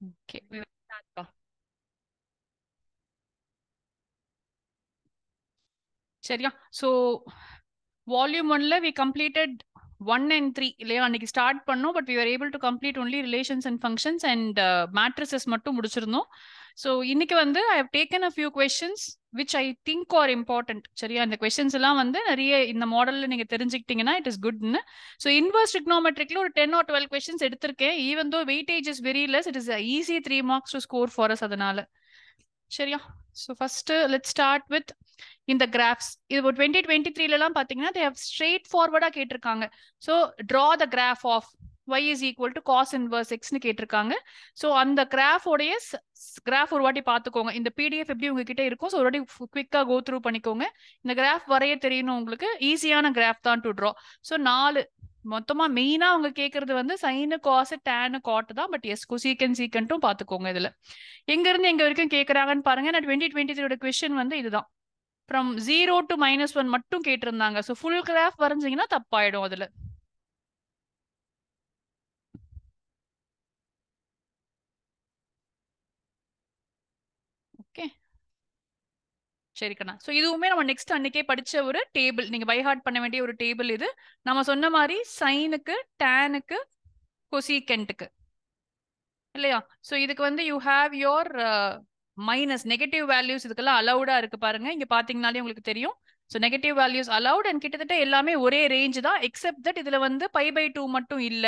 Okay, we will start. சரியா? So volume 1ல we completed 1 and 3 இல்லையா? அன்னைக்கு ஸ்டார்ட் பண்ணோம், but we were able to complete only relations and functions and matrices மட்டும் முடிச்சிருந்தோம். So இன்னைக்கு வந்து I have taken a few questions which I think are important. சரியா? இந்த questions எல்லாம் வந்து நிறைய இந்த மாடல்ல நீங்க தெரிஞ்சுக்கிட்டீங்கன்னா it is good. So inverse trigonometricல ஒரு 10 or 12 questions எடுத்திருக்கேன். Even though weightage is very less, it is a easy 3 marks to score for us அதனால. சரியா? So first let's start with இந்த கிராஃப்ஸ். இது 2023 பாத்தீங்கன்னா they have straight forward கேட்டிருக்காங்க. So draw the graph of y is equal to cos inverse x னு கேட்டிருக்காங்க. So அந்த graph உடைய கிராஃப் ஒரு வாட்டி பாத்துக்கோங்க. இந்த PDF எப்படி உங்ககிட்ட இருக்கும், so ஒரு வாட்டி குவிக்கா கோ த்ரூ பண்ணிக்கோங்க. இந்த கிராஃப் வரைய தெரியணும் உங்களுக்கு. ஈஸியான கிராஃப் தான் டு ட்ரா. ஸோ 4 மொத்தமா மெயினா அவங்க கேட்கறது வந்து சைனு காசு டேனு காட்டு தான். பட் எஸ் கொசீக்கன் சீக்கன்ட்டும் பாத்துக்கோங்க. இதுல எங்க இருந்து எங்க வரைக்கும் கேட்கறாங்கன்னு பாருங்க. நான் 2023 கொஸ்டின் வந்து இதுதான். ஃப்ரம் 0 to -1 மட்டும் கேட்டிருந்தாங்க. ஸோ ஃபுல் கிராஃப் வரைஞ்சிங்கன்னா தப்பாயிடும் அதுல. ஓகே சரிக்கண்ணா. ஸோ இதுவுமே நம்ம நெக்ஸ்ட் அன்னைக்கே படிச்ச ஒரு டேபிள், நீங்க பை ஹார்ட் பண்ண வேண்டிய ஒரு டேபிள் இது. நம்ம சொன்ன மாதிரி சைனுக்கு டேனுக்கு கொசீக்கென்ட்டுக்கு இல்லையா? ஸோ இதுக்கு வந்து you have your minus negative values இதுக்கெல்லாம் அலௌடா இருக்கு பாருங்க. இங்க பாத்தீங்கன்னாலே உங்களுக்கு தெரியும். So negative values allowed and கிட்டத்தட்ட எல்லாமே ஒரே ரேஞ்ச் தான். எக்ஸப்ட் தட் இதுல வந்து π/2 மட்டும் இல்ல.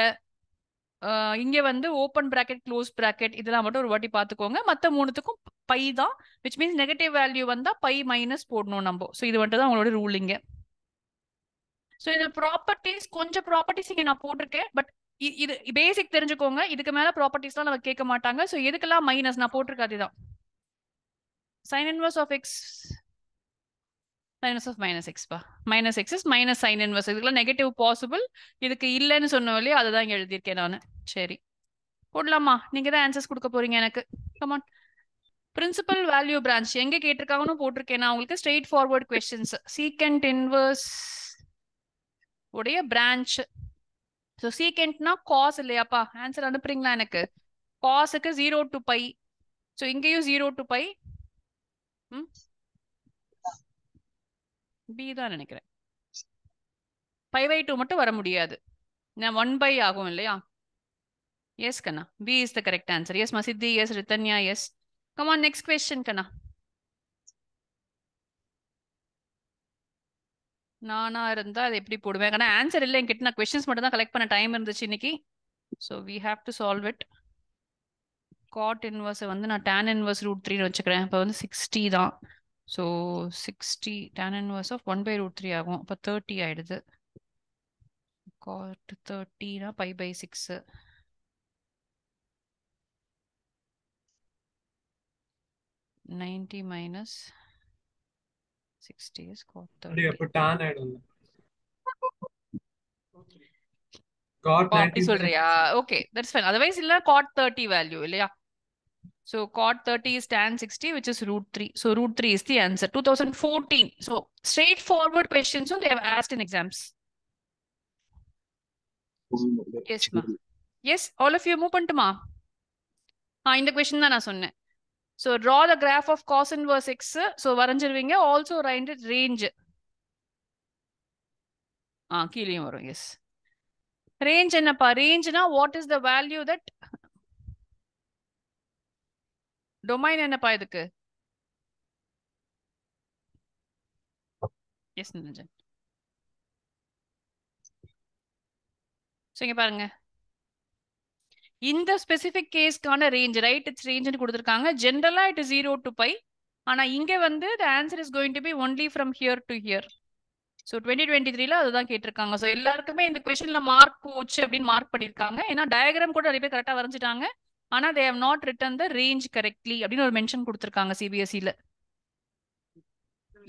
இங்க வந்து ஓப்பன் பிராக்கெட் க்ளோஸ் பிராக்கெட் இதெல்லாம் மட்டும் ஒரு வாட்டி பாத்துக்கோங்க. மத்த மூணுத்துக்கும் பை தான், விச் மீன்ஸ் நெகட்டிவ் வேல்யூ வந்தா π மைனஸ் போடணும் நம்ம. ஸோ இது மட்டும் தான் உங்களோட ரூலிங்க. ஸோ இது ப்ராப்பர்ட்டிஸ், கொஞ்சம் ப்ராப்பர்ட்டிஸ் இங்க நான் போட்டிருக்கேன். பட் இது பேசிக் தெரிஞ்சுக்கோங்க. இதுக்கு மேல ப்ராப்பர்ட்டிஸ்லாம் நம்ம கேட்க மாட்டாங்க. ஸோ எதுக்கெல்லாம் மைனஸ் நான் போட்டிருக்கேன் அதுதான். Sine inverse of X minus of minus X பா. Minus X is minus sine inverse. இதுக்கெல்லாம் நெகட்டிவ் பாசிபிள். இதுக்கு இல்லைன்னு சொன்னோம் இல்லையா, அதுதான் இங்க எழுதியிருக்கேன் நான். சரி போடலாமா? நீங்க தான் ஆன்சர்ஸ் கொடுக்க போறீங்க எனக்கு. கமான். பிரின்சிபல் வேல்யூ பிரான்ச் எங்க கேட்டிருக்காங்கன்னு போட்டிருக்கேன் நான் உங்களுக்கு. Straight forward questions. Secant inverse உடைய பிரான்ச். ஸோ சீக்கண்ட்னா காஸ் இல்லையாப்பா? ஆன்சர் அனுப்புறீங்களா எனக்கு? காஸுக்கு 0 to π. ஸோ இங்கேயும் 0 to π. பி தான் நினைக்கிறேன். π/2 மட்டும் வர முடியாது. 1 ஆகும் இல்லையா? எஸ் கண்ணா, B is the correct answer. Yes மசித்தி, yes Rithanya, yes. Come on next question கண்ணா. நானா இருந்தா அது எப்படி போடுவேன் கண்ணா? ஆன்சர் இல்லை என்கிட்ட. நான் क्वेश्चंस மட்டும் தான் கலெக்ட் பண்ண டைம் இருந்துச்சு இன்னைக்கு. So we have to solve it. Cot inverse வந்து நான் tan இன்வர்ஸ் √3 வச்சுக்கிறேன். இப்போ வந்து 60 தான். ஸோ 60 tan இன்வர்ஸ் ஆஃப் 1/√3 ஆகும். அப்போ 30 ஆயிடுது. காட் 30னா π/6. 90 minus 60 is cot 30. அப்ப tan ஆயிடும். cot 90 சொல்றியா? Okay that's fine. அதர்வைஸ் இல்ல cot 30 வேல்யூ இல்லையா? So cot 30 is tan 60 which is √3. So √3 is the answer. 2014. So straightforward questions they have asked in exams. Yes ma. Yes, all of you move பண்ணட்டுமா? இந்த question தான் நான் சொன்னேன். So draw the graph of cos inverse x. So வரைஞ்சிருவீங்க. Also write range. கீழேயும் வரும். Yes. Range என்னப்பா? ரேஞ்ச்னா what is the value that domain என்னப்பா இதுக்கு? எஸ் நிரஞ்சன். ஸோ இங்க பாருங்க, இந்த ஸ்பெசிபிக் கேஸ்க்கான ரேஞ்ச் ரைட் இட்ஸ் ரேஞ்ச்னு கொடுத்துருக்காங்க. ஜென்ரலா இட் இஸ் 0 to π. ஆனா இங்க வந்து the answer is going to be only from here to here. So 2023ல அதுதான் கேட்டிருக்காங்க. ஸோ எல்லாருக்குமே இந்த கொஸ்டின்ல மார்க் போச்சு அப்படின்னு மார்க் பண்ணிருக்காங்க. ஏன்னா டயக்ராம் கூட நிறைய பேர் கரெக்டா வரைஞ்சிட்டாங்க. ஆனா they have not written the range correctly அப்படின்னு ஒரு மென்ஷன் கொடுத்துருக்காங்க சிபிஎஸ்இல.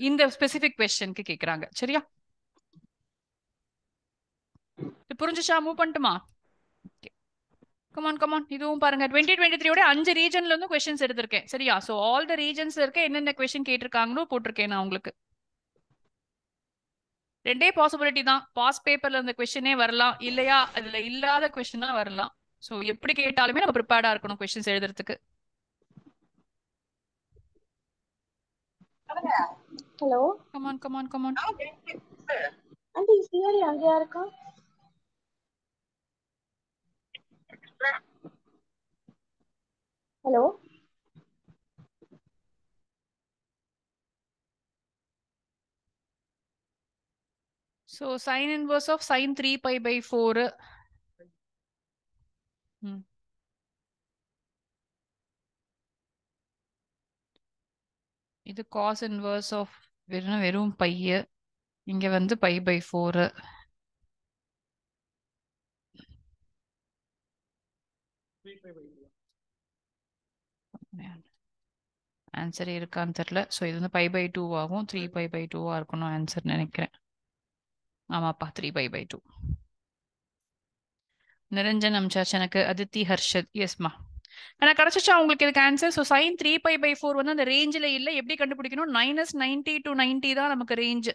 இந்த ஸ்பெசிபிக் கொஸ்டினுக்கு கேக்குறாங்க. சரியா? புரிஞ்சுச்சா? மூவ் பண்ணட்டுமா? கமான் இதுவும் பாருங்க. 2023 5 ரீஜன்ல இருந்து क्वेश्चंस எடுத்திருக்கேன். சரியா? சோ ஆல் தி ரீஜன்ஸ் இருக்க என்னென்ன क्वेश्चन கேட்டிருக்காங்களோ போட்டிருக்கேன் நான் உங்களுக்கு. ரெண்டே பாசிபிலிட்டி தான். பாஸ் பேப்பர்ல இருந்த क्वेश्चनே வரலாம், இல்லையா அதுல இல்லாத क्वेश्चन வரலாம். ஸோ எப்படி கேட்டாலுமே நம்ம ப்ரிப்பேர்டா இருக்கணும் கொஸ்டின்ஸ் எழுதுறதுக்கு. Hello come on come on come on. ஆண்டி சிஆரி அங்கேயா இருக்கா? Hello so sine inverse of sine 3π/4. இது காஸ் இன்வர்ஸ் ஆஃப் வெறும் பைய, இங்க வந்து π/4. ஆன்சர் இருக்கான்னு தெரியல. ஸோ இது வந்து π/2 ஆகும். 3π/2 இருக்கணும் ஆன்சர் நினைக்கிறேன். ஆமாப்பா 3π/2. நிரஞ்சன் அம்சாச்சு எனக்கு. அதித்தி ஹர்ஷத் எஸ்மா. ஆனால் கிடைச்சிச்சா உங்களுக்கு இதுக்கு ஆன்சர்? ஸோ சைன் 3π/4 வந்து அந்த ரேஞ்சில் இல்லை. எப்படி கண்டுபிடிக்கணும்? -90 to 90 தான் நமக்கு range,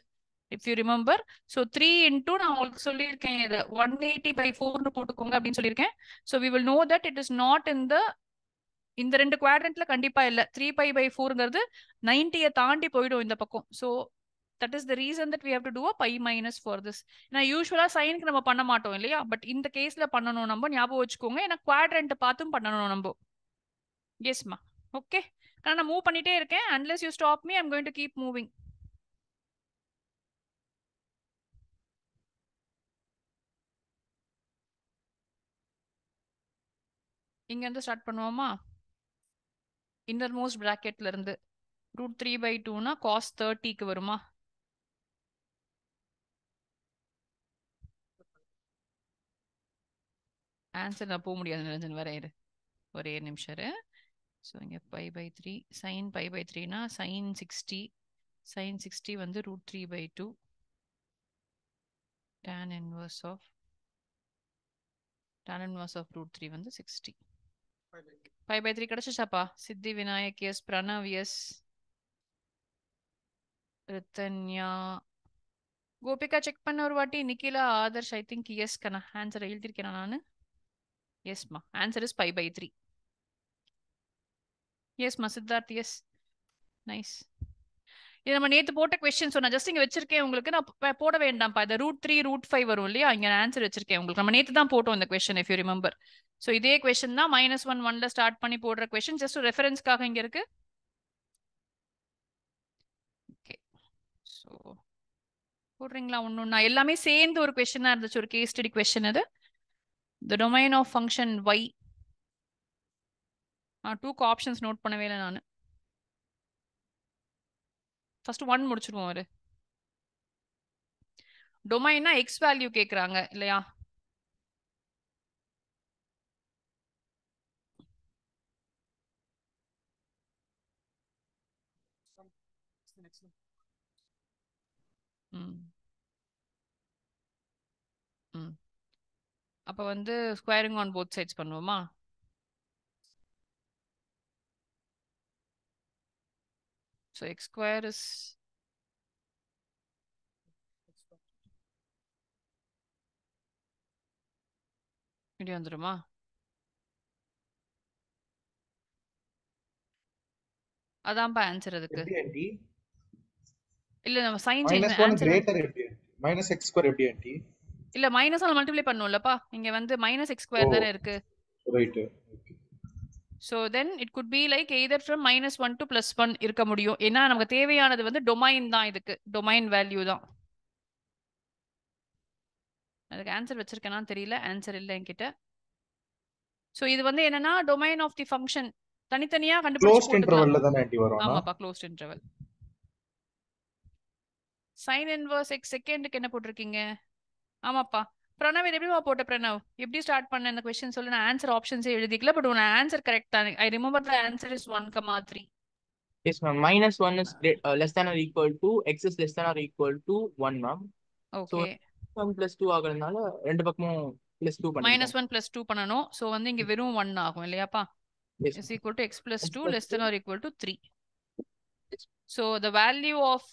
if you remember. So 3 into நான் உங்களுக்கு சொல்லியிருக்கேன், இதை 180/4 போட்டுக்கோங்க அப்படின்னு சொல்லியிருக்கேன். So we will know that it is not இந்த ரெண்டு குவாட்ரண்ட்ல கண்டிப்பா இல்லை. 3π/4ங்கிறது 90யை தாண்டி போயிடும் இந்த பக்கம். So that is the reason that we have to do a π- for this. ஏன்னா யூஸ்வலா சைனுக்கு நம்ம பண்ண மாட்டோம் இல்லையா, பட் இந்த கேஸ்ல பண்ணணும் நம்ம, ஞாபகம் வச்சுக்கோங்க. ஏன்னா குவாட்ரண்ட் பார்த்தும் பண்ணணும் நம்ம. எஸ்மா. ஓகே, நான் மூவ் பண்ணிட்டே இருக்கேன். unless you stop me, I'm going to keep moving. இங்க இருந்து ஸ்டார்ட் பண்ணுவோமா? இன்னர்மோஸ்ட் பிராக்கெட்ல இருந்து √3/2னா cos 30க்கு வருமா? ஆன்சர் நான் போக முடியாது நிரஞ்சன், வேற இரு, ஒரே நிமிஷம். ஸோ இங்கே π/3, சைன் π/3னா சைன் 60, சைன் 60 வந்து √3/2, tan inverse of √3 வந்து 60. π/3 கிடைச்சிச்சாப்பா? Siddhi Vinayak yes, Pranav yes, Rithanya, Gopika check பண்ண ஒரு வாட்டி, Nikhila, Adarsh I think yes கண்ணா. ஆன்சர் எழுதிருக்கேன் நான். எஸ்மா, ஆன்சர் இஸ் π/3. எஸ்மா சித்தார்த் எஸ், நைஸ். இது நம்ம நேற்று போட்ட கொஸ்டின். ஸோ நான் ஜஸ்ட் இங்கே வச்சிருக்கேன் உங்களுக்கு. நான் போட வேண்டாம்ப்பா, இந்த √3 √5 வரும் இல்லையா, இங்கே ஆன்சர் வச்சிருக்கேன் உங்களுக்கு. நம்ம நேற்று தான் போட்டோம் இந்த question, if you remember. So இதே கொஸ்டின் தான் -1 1ல ஸ்டார்ட் பண்ணி போடுற கொஸ்டின். ஜஸ்ட் ரெஃபரன்ஸ்க்காக இங்கே இருக்கு. ஓகே, ஸோ போடுறீங்களா? ஒன்றும் எல்லாமே சேர்ந்து ஒரு கொஸ்டினாக இருந்துச்சு, ஒரு கேஸ் ஸ்டடி கொஸ்டின். அது the domain of function y. 2க்கு ஆப்ஷன்ஸ் நோட் பண்ணவே இல்லை நான். ஃபர்ஸ்ட் 1 முடிச்சிடுவோம். ஒரு டொமைன்னா எக்ஸ் வேல்யூ கேட்குறாங்க இல்லையா? அப்போ வந்து ஸ்கொயரிங் ஆன் போத் சைட்ஸ் பண்ணுவோமா? ஸோ எக்ஸ் ஸ்கொயர் இஸ் இப்படி வந்துடுமா? அதான்ப்பா ஆன்சர் அதுக்கு. எப்படி ஆண்டி? இல்ல நம்ம சைன் சேஞ்ச் -1 ஆன்சர் கிரேட்டர் எப்படி? -x² எப்படி ஆண்டி? இல்ல மைனஸால மல்டிப்ளை பண்ணும்லப்பா. இங்க வந்து -x² தானே இருக்கு. Right. So then it could be like either from -1 to +1 இருக்க முடியும். ஏன்னா நமக்கு தேவையானது வந்து டொமைன் தான், இதுக்கு டொமைன் வேல்யூ தான். அதுக்கு ஆன்சர் வச்சிருக்கேனான்னு தெரியல, ஆன்சர் இல்லை என்கிட்ட. ஸோ இது வந்து என்னன்னா டொமைன் ஆஃப் தி ஃபங்க்ஷன் தனித்தனியா கண்டுபிடிச்சு க்ளோஸ்ட் இன்டர்வல்ல தானே ஆண்டி வரும்? ஆமாப்பா, closed interval. Sine inverse x செகண்டுக்கு என்ன போட்டிருக்கீங்க? ஆமாப்பா பிரணவ், இது எப்படிமா போட்ட பிரணவ்? எப்படி ஸ்டார்ட் பண்ண இந்த கொஸ்டின் சொல்லு. நான் ஆன்சர் ஆப்ஷன்ஸே எழுதிக்கல, பட் உன் ஆன்சர் கரெக்ட் தான். I remember the answer is 1,3. Yes, ma'am. -1 is less than or equal to x is less than or equal to 1, ma'am. Okay, 1 + 2 ஆகுறதுனால ரெண்டு பக்கமும் +2 பண்ணிக்கலாம். -1 + 2 பண்ணனும். சோ வந்து இங்க வெறும் 1 ஆகும் இல்லையாப்பா? Yes, is equal to x + 2 less than or equal to 3. Yes. So the value of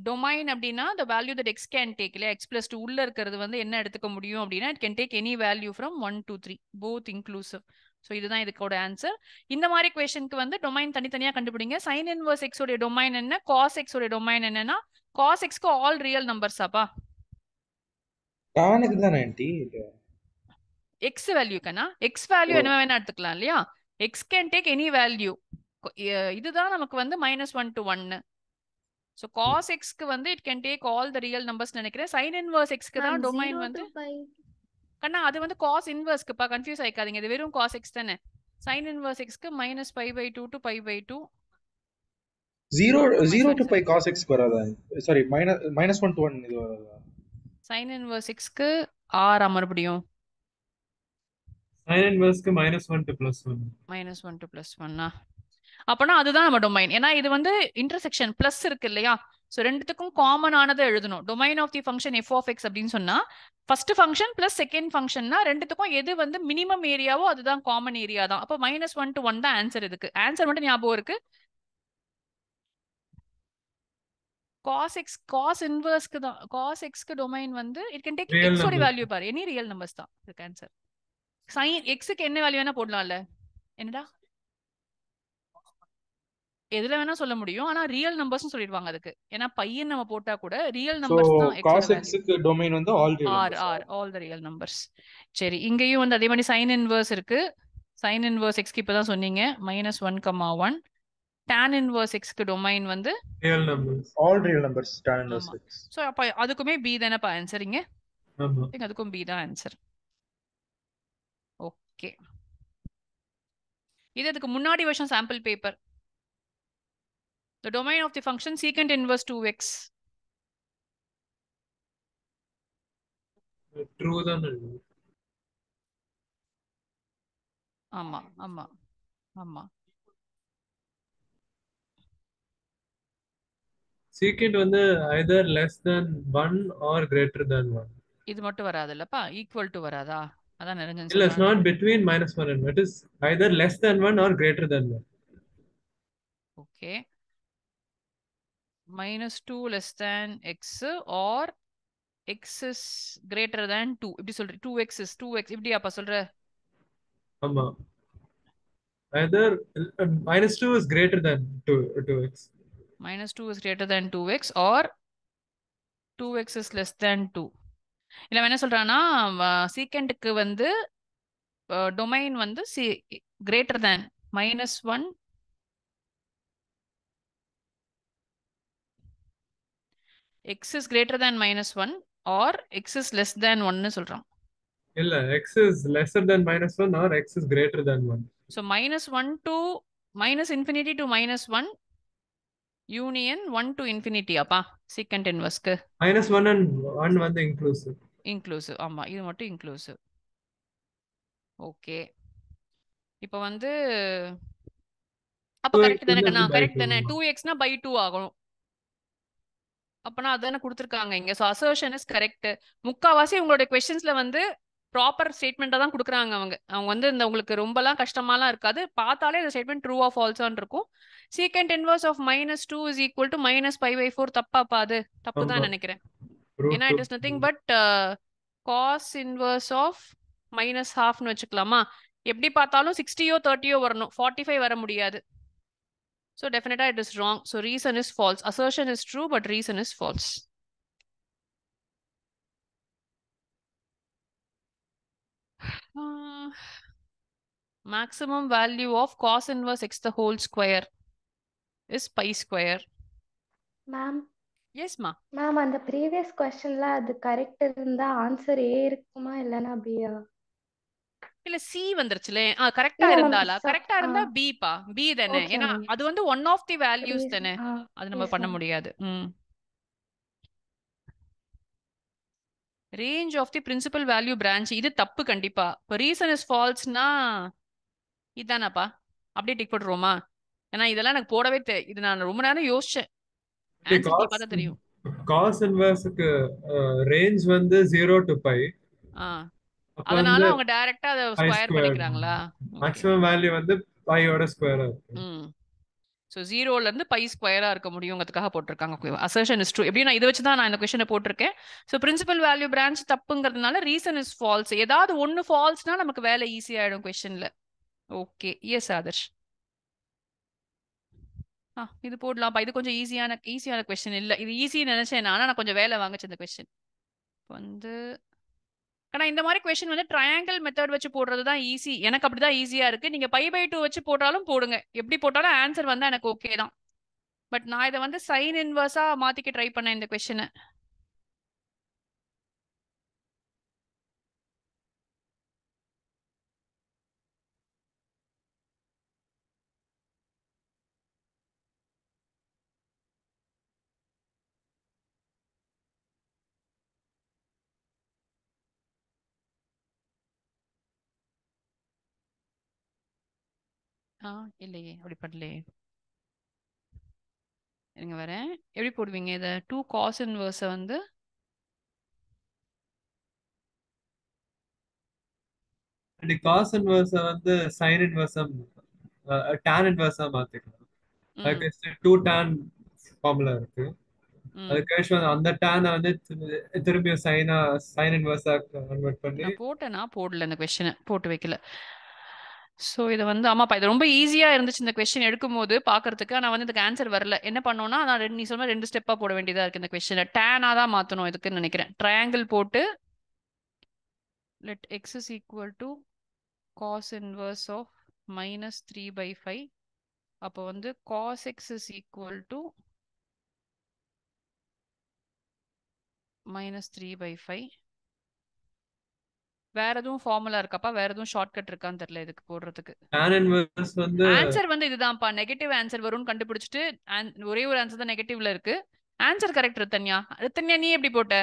domain அப்படின்னா the value that x can take இல்லையா x plus 2 உள்ள இருக்கிறது வந்து என்ன எடுத்துக்க முடியும் அப்படின்னா it can take any value from 1 to 3 both inclusive. So இதுதான் இதுக்கோட ஆன்சர். இந்த மாதிரி கொஸ்டினுக்கு வந்து டொமைன் தனித்தனியா கண்டுபிடிங்க. சைன் இன்வர்ஸ் எக்ஸ் உடைய டொமைன் என்ன, காஸ் எக்ஸ் உடைய டொமைன் என்னன்னா காஸ் எக்ஸ்க்கு ஆல் ரியல் நம்பர்ஸாப்பா? டானுக்கு தானே ஆன்ட்டி? எக்ஸ் வேல்யூக்கானா எக்ஸ் வேல்யூ என்ன வேணா எடுத்துக்கலாம் இல்லையா? X can take any value. இதுதான் நமக்கு வந்து -1 to 1. ஸோ காஸ் எக்ஸ்க்கு வந்து it can take all the real numbers நினைக்கிறேன். சைன் இன்வர்ஸ் எக்ஸ்க்கு தான் டொமைன் வந்து கண்ணா அது வந்து காஸ் இன்வர்ஸ்க்குப்பா, கன்ஃபியூஸ் ஆயிக்காதீங்க. இது வெறும் காஸ் எக்ஸ் தானே. சைன் இன்வர்ஸ் எக்ஸ்க்கு -π/2 to π/2. 0 to π cos x வராதா? சாரி -1 to 1 இது வராதா? சைன் இன்வர்ஸ் எக்ஸ்க்கு r மறுபடியும் sin inverse க்கு -1 to +1. -1 to +1 அப்பனா அதுதான் நம்ம டொமைன். ஏன்னா இது வந்து இன்டர்செக்ஷன் பிளஸ் இருக்கு இல்லையா? ஸோ ரெண்டுத்துக்கும் காமன் ஆனதை எழுதணும். Domain of the function f of x அப்படின்னு சொன்னா ஃபர்ஸ்ட் ஃபங்க்ஷன் பிளஸ் செகண்ட் ஃபங்க்ஷன்னா ரெண்டுத்துக்கும் எது வந்து மினிமம் ஏரியாவோ அதுதான் காமன் ஏரியா தான். அப்போ -1 to 1 தான் ஆன்சர். இதுக்கு ஆன்சர் மட்டும் ஞாபகம் இருக்கு. cos x cos இன்வர்ஸ்க்கு தான் cos x க்கு டொமைன் வந்து it can take Real x ஓட numbers. வேல்யூ பாரு, எனி ரியல் நம்பர்ஸ் தான் இதுக்கு ஆன்சர். sin x க்கு என்ன வேல்யூ வேணா போடலாம்ல. என்னடா எதுல வேணா சொல்ல முடியும். ஆனா ரியல் நம்பர்ஸ் சொல்லிடுவாங்க அதுக்கு. ஏன்னா பையன் நம்ம போட்டா கூட ரியல் சோ நம்பர்ஸ் தான் x cos ஓட x வேல்யூ. க்கு டொமைன் வந்து all real r numbers. r all the real numbers. சரி, இங்கேயும் வந்து அதே மாதிரி sin இன்வர்ஸ் இருக்கு. sin இன்வர்ஸ் x க்கு இப்பதான் சொன்னீங்க -1, 1. tan இன்வர்ஸ் x க்கு டொமைன் வந்து Real numbers. All real numbers tan inverse ஆமா. x. சோ அப்ப அதுக்குமே b தானேப்பா ஆன்சர். இங்க ஆமா. அதுக்கும் b தான் ஆன்சர். ஓகே, இது அதுக்கு முன்னாடி வருஷம் sample paper. The domain of the function secant inverse 2x. True தான். ஆமா ஆமா ஆமா. Secant வந்து either less than 1 or greater than 1. இது மட்டும் வராதுல்லப்பா, ஈக்குவல் டு வராதா? அதான் நிரஞ்சன் இல்ல, it's சொல்றாங்க. not between -1 and 1. It is either less than 1 or greater than 1. Okay, -2 less than x or x is greater than 2. இப்படி சொல்ற 2x is 2x இப்படி அப்பா சொல்ற? ஆமா. Either -2 is greater than 2x. -2 is greater than 2x or 2x is less than 2. இல்ல என்ன சொல்றான்னா சீக்கண்ட்க்கு வந்து டொமைன் வந்து greater than -1 x is greater than -1 or x is less than 1 சொல்றான். இல்ல, x is lesser than -1 or x is greater than 1. So -1 to -infinity to -1 union 1 to infinity அப்பா secant inverse-க்கு -1 and 1 வந்து inclusive. inclusive. ஆமா, இது மட்டும் inclusive. Okay, இப்போ வந்து அப்ப 2x கரெக்ட் தானே வந்து கண்ணா? by correct 2. தானே? 2x-னா by 2 ஆகும். அப்பனா அதானே கொடுத்துருக்காங்க இங்க. So assertion is correct. முக்காவாசி உங்களுடைய கொஸ்டின்ஸ்ல வந்து ப்ராப்பர் ஸ்டேட்மெண்ட்டை தான் கொடுக்குறாங்க. அவங்க வந்து இந்த உங்களுக்கு ரொம்பலாம் கஷ்டமாலாம் இருக்காது. பார்த்தாலே இந்த ஸ்டேட்மெண்ட் ட்ரூ ஆஃப் ஃபால்ஸான்னு இருக்கும். Secant inverse of -2 is equal to -π/4 தப்பாப்பா? அது தப்பு தான் ஆமா. நினைக்கிறேன். Root ஏன்னா it is nothing but cos inverse of -1/2ன்னு வச்சுக்கலாமா? எப்படி பார்த்தாலும் 60யோ 30யோ வரணும், 45 வர முடியாது. So definitely it is wrong. So reason is false. Assertion is true, but reason is false. Maximum value of cos inverse x the whole square is pi square. Ma'am Yes, ma. Ma'am அந்த previous கொஸ்டின்ல அது correct இருந்தா answer A இருக்குமா இல்லனா பியா? இல்ல C வந்துருச்சுல. கரெக்டா இல்ல ma'am, இருந்தாலா? கரெக்டா இருந்தா பி பா, பி தானே. Okay, ஏன்னா ma'am. அது வந்து ஒன் ஆஃப் தி வேல்யூஸ் தானே, அது நம்ம yes, பண்ண ma'am. முடியாது. Range of the principal value branch, இது தப்பு கண்டிப்பா. இப்போ ரீசன் இஸ் ஃபால்ஸ்னா இதானாப்பா? அப்படியே டிக் போட்டுருவோமா? ஏன்னா இதெல்லாம் எனக்கு போடவே இது நான் ரொம்ப நேரம் யோசிச்சேன். ஆன்சர் கீ பார்த்தா தெரியும். cos inverse-க்கு range வந்து 0 to π. அப்ப அதனால வந்து அவங்க டைரக்டா அதை pi square squared. பண்ணிக்கிறாங்களா? maximum value வந்து pi ஓட ஸ்கொயரா இருக்கு. ஸோ ஜீரோல இருந்து பை ஸ்கொயரா இருக்க முடியுங்கிறதுக்காக போட்டிருக்காங்க. Assertion is true. எப்படி நான் இதை வச்சு தான் நான் இந்த கொஸ்டினை போட்டிருக்கேன். ஸோ பிரின்சிபல் வேல்யூ பிரான்ச் தப்புங்கிறதுனால ரீசன் இஸ் ஃபால்ஸ். ஏதாவது ஒன்னு ஃபால்ஸ்னா நமக்கு வேலை ஈஸி ஆயிடும் கொஸ்டின்ல. Okay, yes Adarsh. இது போடலாம்ப்பா. இது கொஞ்சம் ஈஸியான கொஸ்டின் இல்ல. இது ஈஸின்னு நினைச்சேன், ஆனா நான் கொஞ்சம் வேலை வாங்குச்சு இந்த கொஸ்டின் வந்து. ஆனா இந்த மாதிரி கொஸ்டின் வந்து ட்ரையாங்கிள் மெத்தட் வச்சு போடுறது தான் ஈஸி. எனக்கு அப்படிதான் ஈஸியா இருக்கு. நீங்க π/2 வச்சு போட்டாலும் போடுங்க. எப்படி போட்டாலும் ஆன்சர் வந்தா எனக்கு ஓகே தான். பட் நான் இதை வந்து சைன் இன்வர்ஸா மாத்திக்க ட்ரை பண்ணேன் இந்த கொஸ்டினை. இல்லையே, அப்படி பண்ணலையே. இருங்க வரேன். எப்படி போடுவீங்க இதை? 2 காஸ் இன்வர்ஸை வந்து காஸ் இன்வர்ஸை வந்து சைன் இன்வர்ஸா tan இன்வர்ஸா மாத்திக்கலாம். அதுக்கு 2 tan ஃபார்முலா இருக்கு. அதுக்கு அந்த tan வந்து திரும்பி சைன் இன்வர்ஸா கன்வெர்ட் பண்ணி போட்டேனா போடல. இந்த கொஸ்டினை போட்டு வைக்கல. ஸோ இதை வந்து ஆமாப்பா, இது ரொம்ப ஈஸியா இருந்துச்சு இந்த கொஸ்டின் எடுக்கும் போது பாக்குறதுக்கு. ஆனா வந்து இதுக்கு ஆன்சர் வரல. என்ன பண்ணோம்னா நான் நீ சொன்ன 2 ஸ்டெப்பா போட வேண்டியதா இருக்கு இந்த கொஸ்டினை. டேனா தான் மாத்தணும் இதுக்குன்னு நினைக்கிறேன். ட்ரையாங்கிள் போட்டு let x is equal to cos inverse of -3/5. அப்போ வந்து cos x is equal to -3/5. வேற எதுவும் ஃபார்முலா இருக்காப்பா? வேற எதுவும் ஷார்ட்கட் இருக்கான்னு தெரியல இதுக்கு போடுறதுக்கு. tan இன்வர்ஸ் வந்து ஆன்சர் வந்து இதுதான்ப்பா. நெகட்டிவ் ஆன்சர் வரும்னு கண்டுபிடிச்சிட்டு ஒரே ஒரு ஆன்சர் தான் நெகட்டிவ்ல இருக்கு. Answer correct Rithanya. ரித்தன்யா நீ எப்படி போட்ட?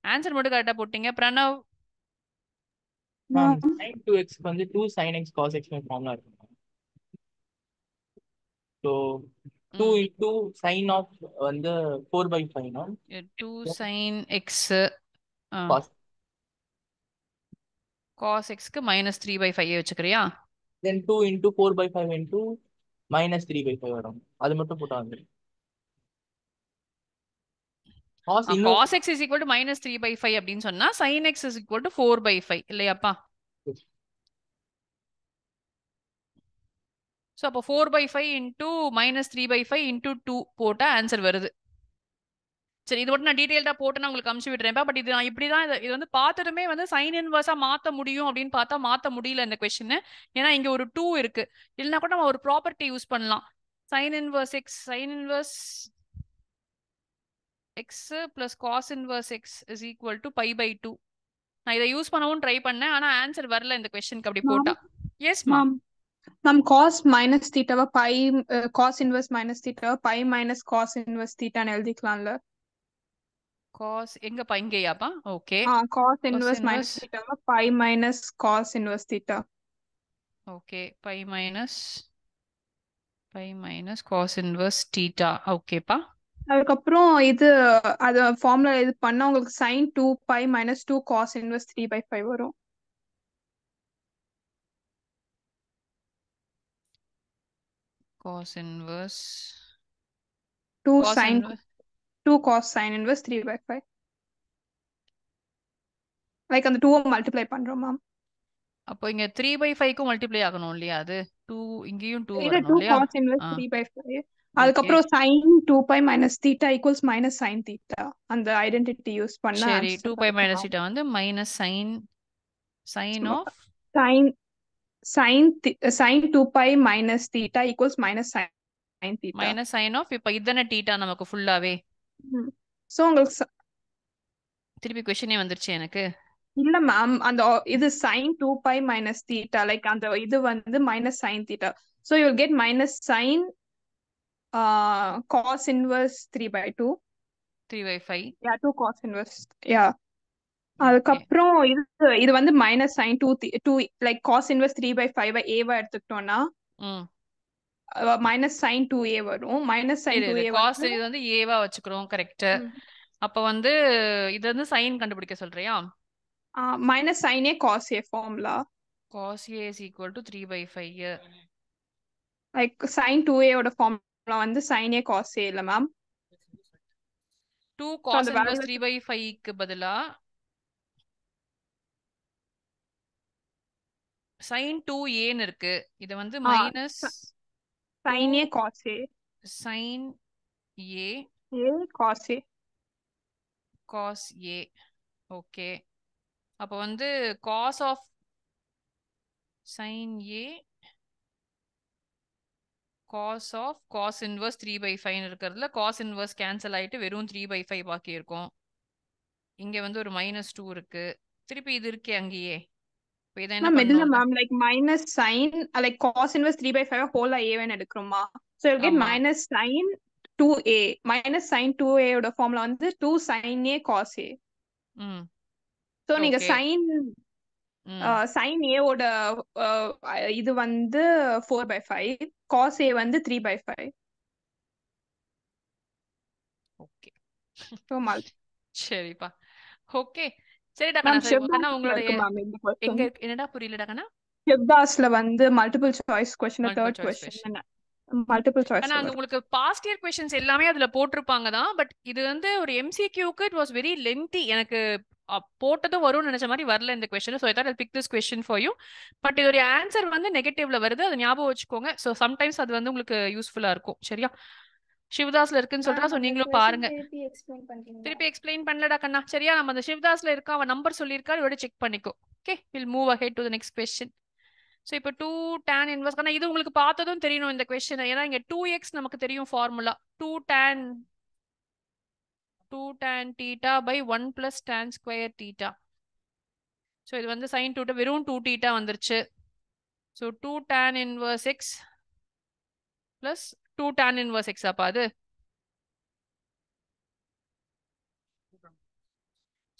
ஆன்சர் மட்டும் கரெக்டா போட்டீங்க. பிரணவ் sin 2x வந்து 2 sin x cos x formula இருக்கு. ஸோ 2 into sin of வந்து 4/5 no 2 sin x cos cos x க்கு -3/5 வச்சுக்கிறியா? then 2 into 4/5 into -3/5 வரும். அது மட்டும் போட்டா வந்து cos x is equal to -3/5 அப்படின்னு சொன்னா sin x is equal to 4/5 இல்லையாப்பா? சோ அப்போ 4/5 into -3/5 into 2 போட்டா ஆன்சர் வருது. சரி, இது மட்டும் நான் டீடைல்டா போட்டு உங்களுக்கு அனுப்பிச்சு விடுறேன். பட் இது நான் இப்படிதான் இது வந்து பார்த்ததுமே வந்து சைன் இன்வர்ஸா மாத்த முடியும் அப்படின்னு பார்த்தா மாத்த முடியல இந்த கொஸ்டின். ஏன்னா இங்க ஒரு 2 இருக்கு. இல்லைன்னா கூட நம்ம ஒரு ப்ராப்பர்ட்டி யூஸ் பண்ணலாம். Sine inverse x plus cos inverse x is equal to π/2. நான் இதை யூஸ் பண்ணவும் ட்ரை பண்ணேன். ஆனா ஆன்சர் வரல இந்த கொஸ்டினுக்கு அப்படி போட்டா. Yes ma'am. Ma'am cos minus theta pi cos inverse minus theta pi minus cos inverse theta ன்னு எழுதிக்கலாம்ல? cos எங்கப்பா? இங்கேயாப்பா? Okay. cos inverse minus theta pi minus cos inverse theta. Okay, pi minus cos inverse theta. ஓகேப்பா. அதுக்கப்புறம் இது அது formula இது பண்ணா உங்களுக்கு sin 2 pi minus 2 cos inverse 3/5 வரும். cos inverse 2 cos sin inverse 3/5. Like அந்த 2 மல்டிப்ளை பண்றோம் மேம். அப்போ இங்க 3/5க்கும் மல்டிப்ளை ஆகணும் இல்லையா? அது 2 இங்கேயும் 2 இது வரணும் 2 இல்லையா? cos inverse 3/5. அதுக்கப்புறம் sin 2 pi minus theta equals minus sin theta. அந்த ஐடென்டிட்டி யூஸ் பண்ணா சரி, 2 pi minus theta வந்து minus sin of sin 2 pi minus theta equals minus sin theta. minus sin of இப்ப இதன theta நமக்கு ஃபுல்லாவே. சோ உங்களுக்கு திருப்பி क्वेश्चनே வந்துருச்சு எனக்கு. இல்ல மேம், அந்த இது sin 2 pi minus theta like அந்த இது வந்து minus sin theta. So you will get minus sin cos inverse 3/2. 3/5. Yeah, 2 cos inverse. Yeah. அதுக்கப்புறம் இது வந்து minus sin 2 like cos inverse 3/5 a-வா எடுத்துக்கிட்டோம்னா minus sin 2a வரும். minus sin 2a cos இது வந்து a-வா வச்சுக்கிறோம். கரெக்ட். அப்ப வந்து இது வந்து sin கண்டுபிடிக்க சொல்றியா? minus sin a cos a formula. cos a is equal to 3/5. like sin 2a ஓட ஃபார்முலா ஃபார்முலா வந்து sin a cos a இல்ல மேம். 2 ஸோ cos அந்த inverse வேல்யூ 3/5க்கு பதிலா sin 2a இருக்கு. இது வந்து minus sin a cos a sin a cos a. cos a. Okay, அப்போ வந்து cos of sin a cos of cos inverse 3/5 இருக்கிறதுல cos inverse cancel ஆயிட்டு வெறும் 3/5 பாக்கி இருக்கும். இங்க வந்து ஒரு -2 இருக்கு. திருப்பி இது இருக்கே அங்கேயே. இப்போ இதை என்ன மேம் இல்ல பண்ணணும்ல? Ma'am like minus sine like cos inverse 3/5 ஹோலா ஏவன் எடுக்கிறோமா? ஸோ யூ கெட் ஆமா. Minus sine 2a minus sine 2a ஓட ஃபார்முலா வந்து 2 sin a cos a. ம் ஸோ நீங்க ஓகே. சைன் ம் sin a ஓட இது வந்து 4/5 cos a வந்து 3/5. ஓகே ஸோ சரிப்பா. ஓகே சரிடா மேம் கண்ணா. சரி கண்ணா, ஷிவ்தாஸ்ல உங்களுடைய இருக்கு மேம் இந்த எங்க கொஸ்டின். என்னடா புரியலடா கண்ணா? ஷிவ்தாஸ்ல வந்து multiple choice question multiple third choice question question. Multiple choice ஆனா அங்க வரும். உங்களுக்கு பாஸ்ட் இயர் கொஸ்டின்ஸ் எல்லாமே அதுல போட்டிருப்பாங்க தான். பட் இது வந்து ஒரு எம்சிக்யூக்கு இட் வாஸ் வெரி லென்த்தி. எனக்கு போட்டதும் வரும்னு நினைச்ச மாதிரி வரல இந்த question. So I thought I pick this question for you. But இதோட ஆன்சர் வந்து நெகட்டிவ்ல வருது, அதை ஞாபகம் வச்சுக்கோங்க. ஸோ சம்டைம்ஸ் அது வந்து உங்களுக்கு யூஸ்ஃபுல்லா இருக்கும். சரியா? சிவதாஸ்ல இருக்குன்னு சொல்றா. ஸோ அந்த நீங்களும் கொஸ்டின் பாருங்க. திருப்பி எக்ஸ்பிளைன் பண்றீங்களா? திருப்பி எக்ஸ்பிளைன் பண்ணலடா கண்ணா. சரியா? நம்ம அந்த சிவதாஸ்ல இருக்க அவன் நம்பர் சொல்லியிருக்காரு, இதோட செக் பண்ணிக்கோ. Okay, will move ahead to the next question. So இப்போ 2 tan இன்வர்ஸ் கண்ணா, இது உங்களுக்கு பார்த்ததும் தெரியணும் இந்த கொஸ்டின். ஏன்னா இங்க 2x நமக்கு தெரியும் formula. 2 tan theta by 1 plus tan square theta. So இது வந்து sin 2 வெறும் 2 theta வந்துருச்சு. So 2 tan inverse x plus 2 tan inverse x அப்பா அது.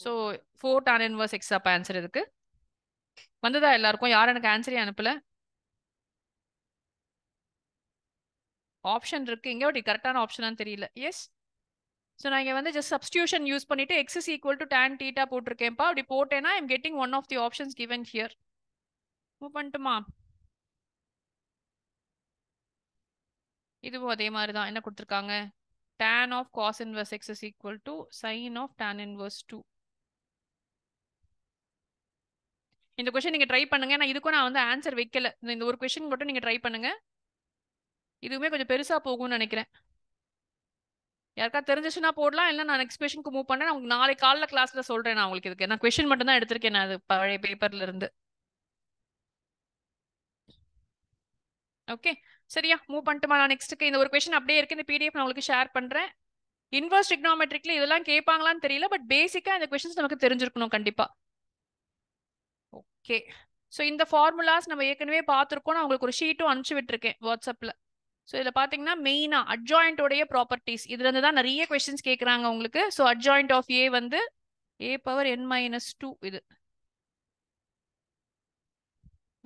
ஸோ 4 tan inverse x அப்பா ஆன்சர் இதுக்கு. வந்ததா எல்லாருக்கும்? யாரும் எனக்கு ஆன்சரே அனுப்பல. ஆப்ஷன் இருக்கு இங்க, பட் கரெக்டான ஆப்ஷனான்னு தெரியல. எஸ். ஸோ நான் இங்க வந்து ஜஸ்ட் சப்ஸ்டியூஷன் யூஸ் பண்ணிட்டு x is equal to tan theta போட்டிருக்கேன்ப்பா. அப்படி போட்டேன்னா I am getting one of the options given here. Move பண்ணட்டுமா? இதுவும் அதே மாதிரி தான். என்ன கொடுத்துருக்காங்க? tan of cos inverse x is equal to sin of tan inverse 2. இந்த கொஸ்டின் நீங்க ட்ரை பண்ணுங்க. நான் இதுக்கும் நான் வந்து ஆன்சர் வைக்கல. இந்த ஒரு கொஸ்டின் மட்டும் நீங்க ட்ரை பண்ணுங்க. இதுவுமே கொஞ்சம் பெருசா போகும்னு நினைக்கிறேன். யாருக்கா தெரிஞ்சிச்சுன்னா போடலாம். இல்லை நான் நெக்ஸ்ட் கொஸ்டினுக்கு மூவ் பண்ணேன். நான் உங்களுக்கு நாளைக்கு காலைல கிளாஸ்ல சொல்றேன் நான் உங்களுக்கு. இதுக்கு நான் கொஸ்டின் மட்டும் தான் எடுத்திருக்கேன் நான் அது பழைய பேப்பர்ல இருந்து. ஓகே சரியா? மூவ் பண்ணிட்டுமா? நான் நெக்ஸ்ட்டுக்கு இந்த ஒரு கொஸ்டின் அப்படியே இருக்கு. இந்த பிடிஎஃப் நான் உங்களுக்கு ஷேர் பண்றேன். இன்வர்ஸ் ட்ரிக்னாமெட்ரிக்ல இதெல்லாம் கேட்பாங்களான்னு தெரியல, பட் பேசிக்கா இந்த கொஸ்டின்ஸ் நமக்கு தெரிஞ்சிருக்கணும் கண்டிப்பா. ஓகே, ஸோ இந்த ஃபார்முலாஸ் நம்ம ஏற்கனவே பார்த்துருக்கோம். நான் உங்களுக்கு ஒரு ஷீட்டும் அனுப்பிச்சு விட்டுருக்கேன் வாட்ஸ்அப்ல. ஸோ இதில் பார்த்தீங்கன்னா மெயினா அட்ஜாயிண்டோடைய ப்ராப்பர்ட்டிஸ் இதுல இருந்து தான் நிறைய கொஸ்டின்ஸ் கேட்குறாங்க உங்களுக்கு. ஸோ அட்ஜாயிண்ட் ஆஃப் ஏ வந்து a⁻n−2 இது.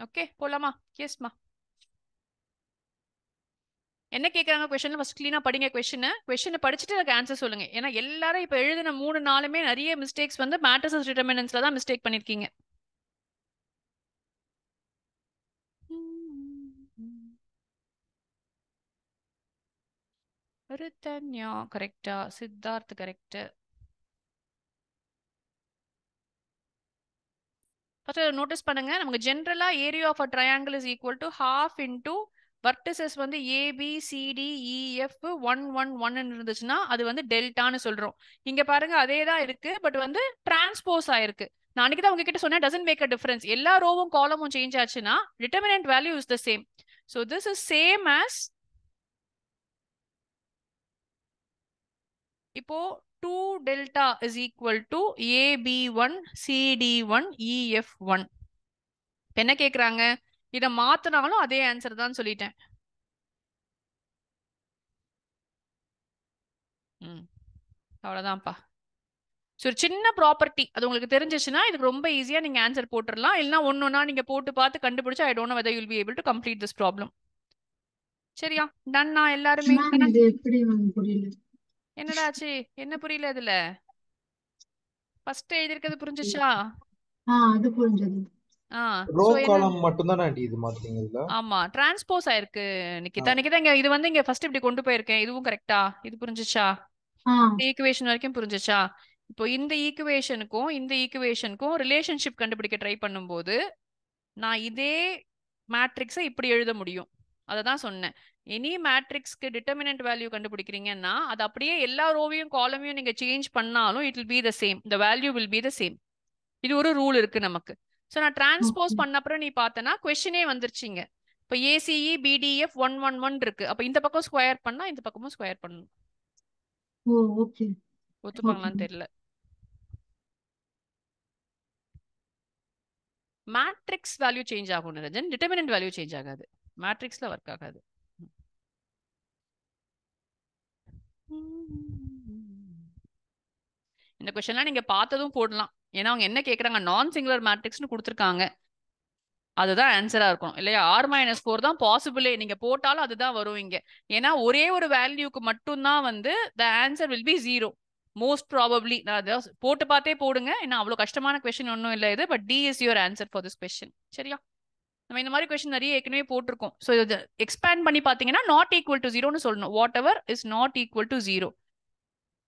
ஓகே போலாமா? எஸ்மா. என்ன கேட்குறாங்க கொஸ்டின்? ஃபர்ஸ்ட் கிளீனா படிங்க கொஸ்டினை படிச்சுட்டு அதுக்கு ஆன்சர் சொல்லுங்க. ஏன்னா எல்லாரும் இப்போ எழுதின 3-4மே நிறைய மிஸ்டேக்ஸ் வந்து மேட்ரிசஸ் டிட்டர்மினன்ஸ்ல தான் மிஸ்டேக் பண்ணிருக்கீங்க. ரித்தன்யா கரெக்டா? சித்தார்த் கரெக்ட். ஃபர்ஸ்ட் நோட்டீஸ் பண்ணுங்க, நமக்கு ஜென்ரலா area of a triangle is equal to half into vertices வந்து ABCDEF 1 1 1 இருந்துச்சுன்னா அது வந்து டெல்டான்னு சொல்றோம். இங்க பாருங்க அதே தான் இருக்கு, பட் வந்து டிரான்ஸ்போஸ் ஆயிருக்கு. நான் அன்னைக்கு தான் உங்ககிட்ட சொன்னேன் டசன்ட் மேக் அ டிஃபரன்ஸ். எல்லா ரோவும் காலமும் சேஞ்ச் ஆச்சுன்னா determinant value is the same. So this is same as இப்போ 2 delta is equal to AB1 CD1 EF1. என்ன கேக்குறாங்க? இத மாத்தினாலும் அதே ஆன்சர் தான் சொல்லிட்டேன். அவ்வளவுதான்ப்பா. ஒரு சின்ன ப்ராப்பர்ட்டி அது உங்களுக்கு தெரிஞ்சிச்சுன்னா இதுக்கு ரொம்ப ஈஸியா நீங்க ஆன்சர் போட்டுடலாம். இல்லைன்னா ஒன்னொன்னா நீங்க போட்டு பார்த்து கண்டுபிடிச்சு I don't know whether you will be able to complete this problem. சரியா? டன்னா எல்லாருமே? இது எப்படி புரியல? என்னடா ஆச்சு? என்ன புரியல இதுல? ஃபர்ஸ்ட் எழுதிருக்கிறது புரிஞ்சுச்சா? அது புரிஞ்சது. ரோ சோ என்ன காலம் மட்டும் தான் ஆண்டி இது மாத்துறீங்க இதுல. ஆமா டிரான்ஸ்போஸ் ஆயிருக்கு நிக்கிதா. நிக்கிதா இங்க இது வந்து இங்க ஃபர்ஸ்ட் இப்படி கொண்டு போயிருக்கேன். இதுவும் கரெக்டா? இது புரிஞ்சுச்சா? இந்த ஈக்குவேஷன் வரைக்கும் புரிஞ்சுச்சா? இப்போ இந்த ஈக்குவேஷனுக்கும் இந்த ஈக்குவேஷனுக்கும் ரிலேஷன்ஷிப் கண்டுபிடிக்க ட்ரை பண்ணும்போது நான் இதே மேட்ரிக்ஸை இப்படி எழுத முடியும். அதை தான் சொன்னேன். எனி மேட்ரிக்ஸ்க்கு டிட்டர்மினன்ட் வேல்யூ கண்டுபிடிக்கிறீங்கன்னா அது அப்படியே எல்லா ரோவையும் காலமையும் நீங்க சேஞ்ச் பண்ணாலும் it will be the same. The value will be the same. இது ஒரு ரூல் இருக்கு நமக்கு. ஸோ நான் டிரான்ஸ்போஸ் பண்ண அப்புறம் நீ பார்த்தனா கொஸ்டினே வந்துருச்சுங்க. இப்போ ஏசிஇ பிடிஎஃப் 111 இருக்கு. அப்ப இந்த பக்கம் ஸ்கொயர் பண்ணா இந்த பக்கமும் ஸ்கொயர் பண்ணணும். ஒத்துப்பாங்களான்னு தெரியல. மேட்ரிக்ஸ் வேல்யூ சேஞ்ச் ஆகும் நிரஞ்சன், டிட்டர்மினன்ட் வேல்யூ சேஞ்ச் ஆகாது. மேட்ரிக்ஸ்ல ஒர்க் ஆகாது. இந்த கொஸ்டின்லாம் நீங்க பார்த்ததும் போடலாம். ஏன்னா அவங்க என்ன கேக்குறாங்க, நான் சிங்குலர் மேட்ரிக்ஸ்னு கொடுத்துருக்காங்க. அதுதான் ஆன்சரா இருக்கும் இல்லையா? R-4 தான் பாசிபிளே. நீங்க போட்டாலும் அதுதான் வரும் இங்க. ஏன்னா ஒரே ஒரு வேல்யூக்கு மட்டும்தான் வந்து the answer will be 0 most probably. நான் அதை போட்டு பார்த்தே போடுங்க. ஏன்னா அவ்வளவு கஷ்டமான கொஸ்டின் ஒன்றும் இல்லை இது. But D is your answer for this question. சரியா? நம்ம இந்த மாதிரி கொஸ்டின் நிறைய ஏற்கனவே போட்டிருக்கோம். ஸோ இது எக்ஸ்பேண்ட் பண்ணி பார்த்தீங்கன்னா நாட் ஈக்குவல் டு 0ன்னு சொல்லணும். What ever is not equal to 0.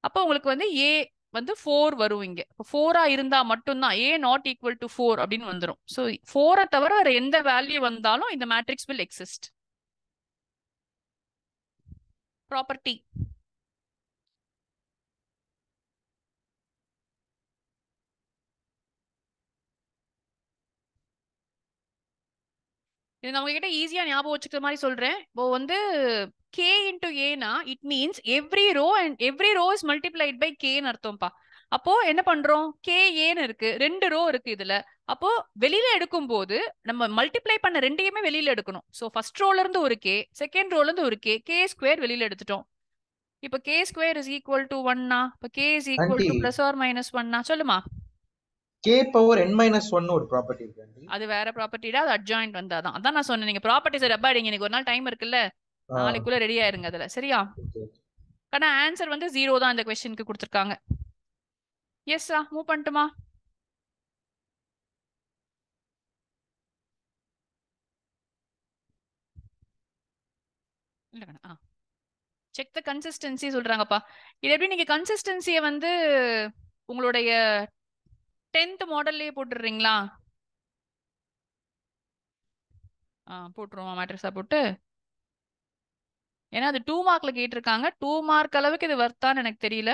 அப்போ உங்களுக்கு வந்து ஏ வந்து 4 வரும் இங்க. 4-ஆ இருந்தா மட்டும்தான் ஏ நாட் ஈக்குவல் டு 4 அப்படின்னு வந்துடும். ஸோ 4-ஐ தவிர வேற எந்த வேல்யூ வந்தாலும் இந்த மேட்ரிக்ஸ் வில் எக்ஸிஸ்ட். ப்ராப்பர்ட்டி இது நம்ம கிட்ட ஈஸியா ஞாபகம் வச்சுக்கிற மாதிரி சொல்றேன். இப்போ வந்து k into a-னா it means every row and every row is multiplied by k-ன்னு அர்த்தம்ப்பா. அப்போ என்ன பண்றோம், k-a-ன்னு இருக்கு, 2 ரோ இருக்கு இதுல. அப்போ வெளியில எடுக்கும் போது நம்ம மல்டிப்ளை பண்ண ரெண்டையுமே வெளியில எடுக்கணும். ஸோ ஃபர்ஸ்ட் ரோல இருந்து ஒரு k, செகண்ட் ரோல இருந்து ஒரு k ஸ்கொயர் வெளியில எடுத்துட்டோம். இப்போ k square is equal to 1னா, இப்போ k is equal to plus or minus 1னா சொல்லுமா? k பவர் n-1 ஒரு ப்ராப்பர்ட்டி இருக்கு ஆண்டி. அது வேற ப்ராப்பர்ட்டிடா, அது அட்ஜாயின்ட் வந்தாதான். அதான் நான் சொன்னேன், நீங்க ப்ராப்பர்ட்டிஸ் ரப்பா அடிங்க. இன்னைக்கு ஒரு நாள் டைம் இருக்குல்ல, நாளைக்குள்ள ரெடி ஆயிருங்க அதுல. சரியா? ஆனா ஆன்சர் வந்து 0 தான் இந்த क्वेश्चनக்கு கொடுத்திருக்காங்க. எஸ்ஸா மூவ் பண்ணட்டுமா? இல்ல செக் த கன்சிஸ்டன்சி சொல்றாங்கப்பா. இது எப்படி நீங்க கன்சிஸ்டன்சியை வந்து உங்களுடைய 10th மாடல்லயே போட்டுடுறீங்களா? போட்டுருவோம் மேட்ரிக்ஸா போட்டு. ஏன்னா அது 2 மார்க்ல கேட்டிருக்காங்க. 2 மார்க் அளவுக்கு இது வர்த்தான்னு எனக்கு தெரியல.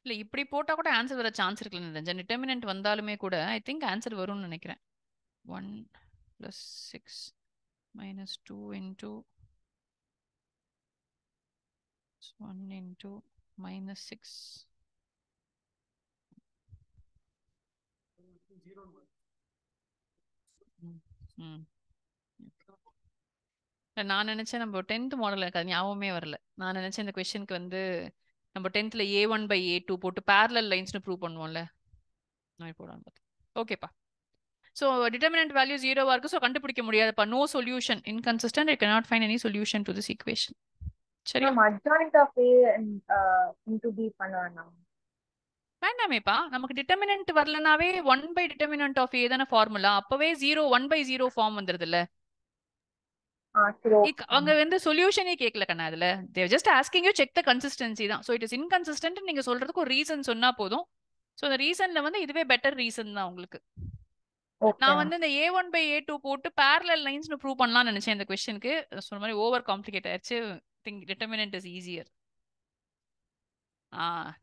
இல்ல இப்படி போட்டா கூட ஆன்சர் வர சான்ஸ் இருக்குல்ல நிரஞ்சன். டிட்டர்மினன்ட் வந்தாலுமே கூட ஐ திங்க் ஆன்சர் வரும்னு நினைக்கிறேன். 1 + 6 - 2 into 1 into -6. நான் நினைச்சேன் நம்ம 10th மாடல், எனக்கு அது ஞாபகமே வரல. நான் நினைச்சேன் இந்த கொஸ்டினுக்கு வந்து நம்ம 10th A1/A2 போட்டு parallel linesனு ப்ரூவ் பண்ணுவோம்ல, நான் போடாம பார்த்தேன். ஓகேப்பா. ஸோ டிட்டர்மினன்ட் வேல்யூ 0-வா இருக்கு. ஸோ கண்டுபிடிக்க முடியாதுப்பா. No solution, inconsistent, you cannot find any solution to this equation. சரி adjoint of A and into B பண்ணுவானா? வேண்டாமேப்பா. நமக்கு டிட்டர்மினன்ட் வரலனாவே 1/determinant of A தானே ஃபார்முலா. அப்பவே 0 1/0 ஃபார்ம் வந்துருது இல்ல. அவங்க வந்து சொல்யூஷனே கேட்கல கண்ணா அதுல. they are just asking you check the consistency தான். so it is inconsistent நீங்க சொல்றதுக்கு ஒரு ரீசன் சொன்னா போதும். சோ அந்த ரீசன்ல வந்து இதுவே பெட்டர் ரீசன் தான் உங்களுக்கு. நான் வந்து இந்த A1/A2 போட்டு parallel linesனு ப்ரூவ் பண்ணலாம்னு நினைச்சேன் இந்த क्वेश्चनக்கு. சொன்ன மாதிரி ஓவர் காம்ப்ளிகேட் ஆயிருச்சு. Think determinant is easier.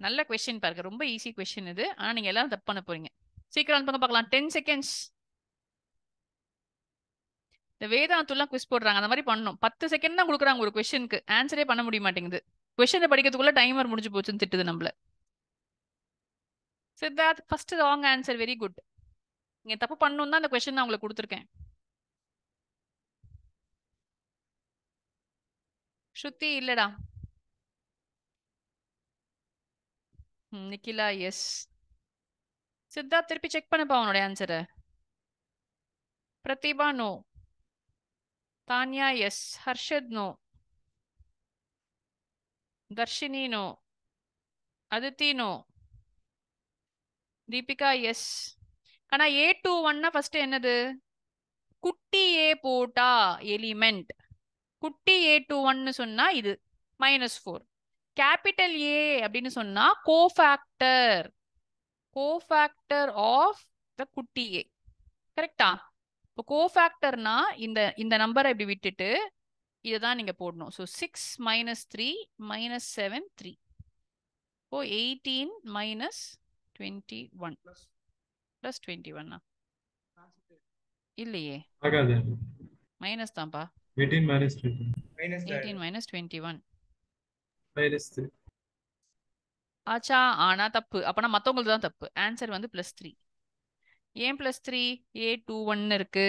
நல்ல கொஸ்டின் பாருங்க, ரொம்ப ஈஸி கொஸ்டின் இது. ஆனா நீங்க எல்லாரும் தப்பு பண்ண போறீங்க. சீக்கிரம் அனுப்புங்க பார்க்கலாம். 10 seconds. இந்த வேதாந்தெல்லாம் குவிஸ் போடுறாங்க, அந்த மாதிரி பண்ணணும். 10 செகண்ட் தான் கொடுக்குறாங்க ஒரு கொஸ்டினுக்கு, ஆன்சரே பண்ண முடிய மாட்டேங்குது. கொஸ்டினை படிக்கிறதுக்குள்ள டைமர் முடிஞ்சு போச்சுன்னு திட்டுது நம்மள. Siddharth first wrong answer, very good. நீங்க தப்பு பண்ணணும் தான் இந்த கொஸ்டின் நான் உங்களுக்கு கொடுத்துருக்கேன். ஸ்ருதி இல்லடா. நிக்கிலா எஸ். சித்தார்த் திருப்பி செக் பண்ணப்பா அவனோட ஆன்சரை. Pratibha no. Tania yes. Harshad no. Dharshini no. Aditi no. Deepika yes. ஆனா A21 ஃபர்ஸ்ட் என்னது? குட்டி ஏ போட்டா எலிமெண்ட். குட்டி A21 சொன்னா இது -4. கேபிட்டல் ஏ அப்படின்னு சொன்னா கோஃபேக்டர். கோஃபேக்டர் ஆஃப் த குட்டி ஏ. கரெக்டா? இப்போ கோஃபேக்டர்னா இந்த இந்த நம்பரை இப்படி விட்டுட்டு இதை தான் நீங்க போடணும். ஸோ 6 - 3 -7 3. இப்போ 18 - 21 + 21 இல்லையே, ஆகாது. மைனஸ் தான்ப்பா. 18 - 20 18 - 21 -3. ஆச்சா? ஆனா தப்பு. அப்பனா மத்தவங்களுக்கு தான் தப்பு. ஆன்சர் வந்து +3. ஏன் +3? A21 இருக்கு,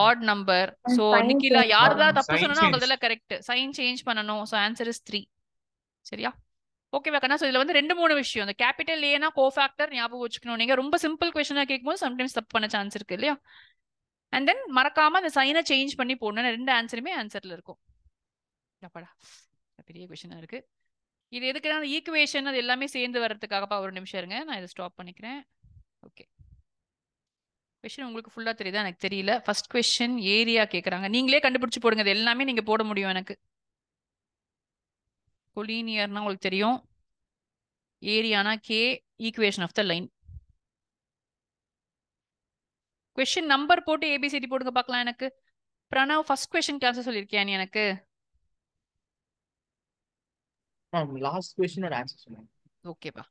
add number. And so sign Nikhila change யாருதான் தப்பு sign சொன்னா change. அவங்களதெல்லாம் கரெக்ட். சைன் சேஞ்ச் பண்ணணும். So answer is 3. சரியா? ஓகேவா கண்ணா? ஸோ இதுல வந்து 2-3 விஷயம். இந்த கேபிட்டல் ஏனா கோஃபேக்டர் ஞாபகம் வச்சுக்கணும். நீங்க ரொம்ப சிம்பிள் கொஸ்டினா கேட்கும்போது சம்டைம்ஸ் தப்பு பண்ண சான்ஸ் இருக்கு இல்லையா? அண்ட் தென் மறக்காம அந்த சைனை சேஞ்ச் பண்ணி போடணும். 2 ஆன்சருமே ஆன்சர்ல இருக்கும். அப்பாடா, பெரிய கொஸ்டினா இருக்கு. இது எதுக்குன்னா ஈக்குவேஷன் அது எல்லாமே சேர்ந்து வர்றதுக்காகப்பா. ஒரு நிமிஷம் இருங்க, நான் இதை ஸ்டாப் பண்ணிக்கிறேன். ஓகே, கொஸ்டின் உங்களுக்கு ஃபுல்லா தெரியுதா? எனக்கு தெரியல. ஃபர்ஸ்ட் கொஸ்டின் ஏரியா கேக்குறாங்க. நீங்களே கண்டுபிடிச்சு போடுங்க. இது எல்லாமே நீங்க போட முடியும் எனக்கு. கொலீனியர்னா உங்களுக்கு தெரியும். ஏரியானா k, equation of the line. Question number போட்டு ஏபிசிடி போடுங்க பார்க்கலாம் எனக்கு. பிரணவ் ஃபர்ஸ்ட் கொஸ்டின் ஆன்சர் சொல்லியிருக்கியா நீ எனக்கு? லாஸ்ட் கொஸ்டினோட ஆன்சர் சொல்லுங்க. ஓகேப்பா.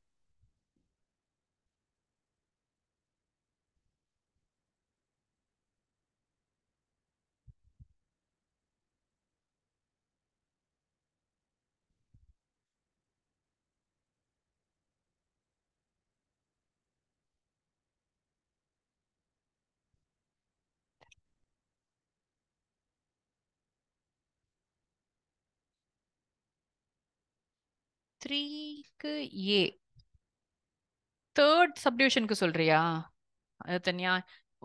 த்ரீக்கு ஏ தேர்ட் சப்டிவிஷனுக்கு சொல்றியா? அது தனியா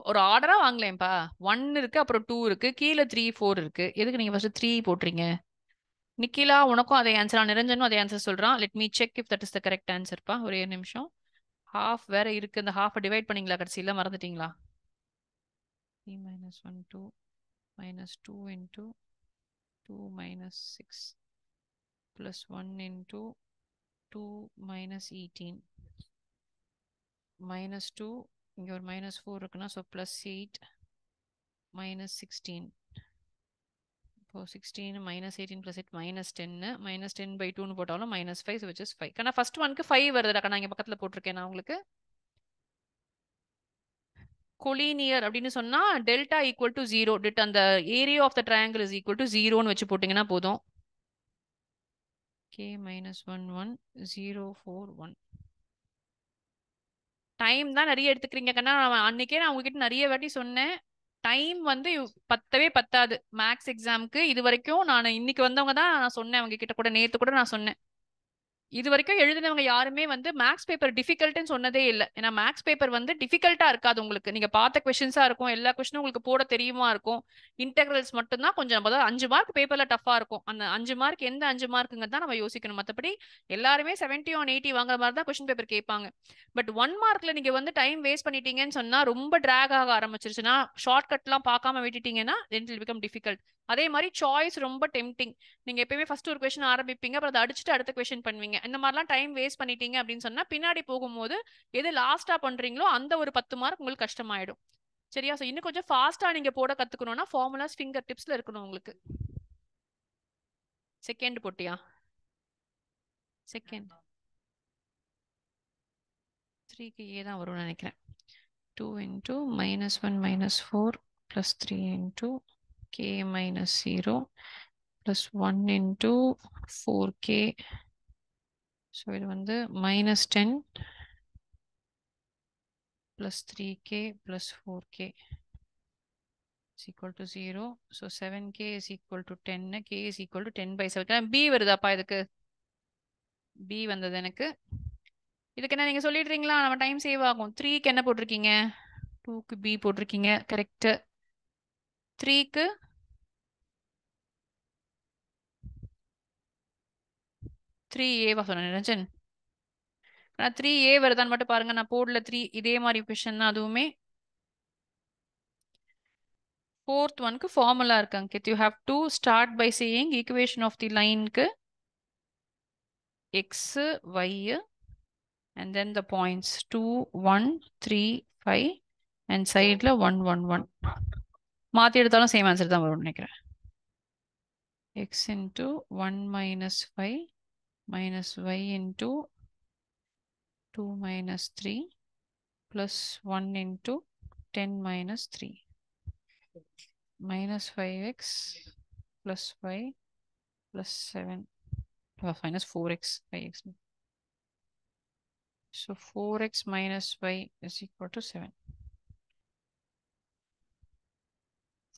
ஒரு ஆர்டரா வாங்கலேன்ப்பா. 1 இருக்கு, அப்புறம் 2 இருக்கு, கீழே 3 4 இருக்கு. எதுக்கு நீங்க ஃபர்ஸ்ட் 3 போட்டுறீங்க? நிக்கிலா உனக்கும் அதே ஆன்சர், நிரஞ்சனும் அதே ஆன்சர் சொல்றான். Let me check if that is the correct ஆன்சர்ப்பா. ஒரே நிமிஷம். ஹாஃப் வேற இருக்கு. இந்த ஹாஃப் டிவைட் பண்ணீங்களா கடைசியில? மறந்துட்டீங்களா? 3 - 1 2 -2 into 2 - 6 plus 1 into 2 - 18 -2 இங்க ஒரு -4 இருக்குன்னா, ஸோ +8 -16. இப்போ 16 -18 + 8 -10 -10/2 போட்டாலும் -5, which is 5. கண்ணா ஃபர்ஸ்ட் ஒன்க்கு 5 வருதுடா கண்ணா. இங்க பக்கத்துல போட்டிருக்கேன் நான் உங்களுக்கு. கொலீனியர் அப்படின்னு சொன்னா டெல்டா ஈக்குவல் டு 0. டிட் அந்த area of the triangle is equal to 0ன்னு வச்சு போட்டீங்கன்னா போதும். k - 1 1 0 4 1. டைம் தான் நிறைய எடுத்துக்கிறீங்க கண்ணா. அன்னைக்கே நான் உங்ககிட்ட நிறைய வாட்டி சொன்னேன். டைம் வந்து பத்தவே பத்தாது மேக்ஸ் எக்ஸாமுக்கு. இது வரைக்கும் நான் இன்னைக்கு வந்தவங்க தான் நான் சொன்னேன் அவங்க கிட்ட கூட, நேத்து கூட நான் சொன்னேன். இது வரைக்கும் எழுதினவங்க யாருமே வந்து மேக்ஸ் பேப்பர் டிஃபிகல்ட்னு சொன்னதே இல்லை. ஏன்னா மேக்ஸ் பேப்பர் வந்து டிஃபிகல்ட்டா இருக்காது உங்களுக்கு. நீங்க பார்த்த கொஸ்டின்ஸா இருக்கும். எல்லா கொஸ்டினும் உங்களுக்கு போட தெரியுமா இருக்கும். இன்டெகிரல்ஸ் மட்டும்தான் கொஞ்சம் 5 மார்க் பேப்பர்ல டஃபா இருக்கும். அந்த 5 மார்க் எந்த 5 மார்க்குங்க தான் நம்ம யோசிக்கணும். மற்றபடி எல்லாருமே 70 on 80 வாங்குற மாதிரி தான் கொஸ்டின் பேப்பர் கேட்பாங்க. பட் 1 மார்க்ல நீங்க வந்து டைம் வேஸ்ட் பண்ணிட்டீங்கன்னு சொன்னா, ரொம்ப டிராக் ஆக ஆரம்பிச்சிருச்சுன்னா, ஷார்ட் கட்லாம் பார்க்காம விட்டுட்டீங்கன்னா it will become difficult. அதே மாதிரி சாய்ஸ் ரொம்ப டெம்டிங். நீங்க எப்பயுமே ஃபர்ஸ்ட் ஒரு கொஸ்டின் ஆரம்பிப்பீங்க, அப்புறம் அதை அடிச்சுட்டு அடுத்த கொஸ்டின் பண்ணுவீங்க. இந்த மாதிரிலாம் டைம் வேஸ்ட் பண்ணிட்டீங்க அப்படின்னு சொன்னா பின்னாடி போகும்போது எது லாஸ்டா பண்றீங்களோ அந்த ஒரு 10 மார்க் உங்களுக்கு கஷ்டமாயிடும். சரியா? ஸோ இன்னும் கொஞ்சம் ஃபாஸ்டா நீங்க போட கத்துக்கணும்னா ஃபார்முலாஸ் ஃபிங்கர் டிப்ஸ்ல இருக்கணும் உங்களுக்கு. செகண்ட் போட்டியா? செகண்ட் 3க்கு ஏ தான் வரும்னு நினைக்கிறேன். 2 into -1 - 4 plus 3 into k - 0 plus 1 into 4k. So இது வந்து -10 plus 3k plus 4k is equal to 0. So 7k is equal to 10. K is equal to 10/7. B வருதாப்பா இதுக்கு? B வந்தது எனக்கு. இதுக்கு என்ன நீங்க சொல்லிடுறீங்களா? நம்ம டைம் சேவ் ஆகும். 3க்கு என்ன போட்டிருக்கீங்க? 2க்கு B போட்டிருக்கீங்க. கரெக்ட். 3க்கு 3A சொன்னேன் நிரஞ்சன். நான் 3A வருதான்னு மட்டும் பாருங்க. நான் போர்டில் 3 இதே மாதிரி கொஷின் தான் அதுவுமே. Fourth ஒன்க்கு ஃபார்முலா இருக்கு Ankit. You have to start by saying equation of the லைனுக்கு x, y and then the points 2, 1, 3, 5 and sideல 1, 1, 1. மாற்றி எடுத்தாலும் சேம் ஆன்சர் தான் வரும்னு நினைக்கிறேன். x into 1 minus 5 minus y into 2 minus 3 plus 1 into 10 minus 3 minus 5x plus 5 plus 7 minus 4x 5x. So 4x minus y is equal to 7.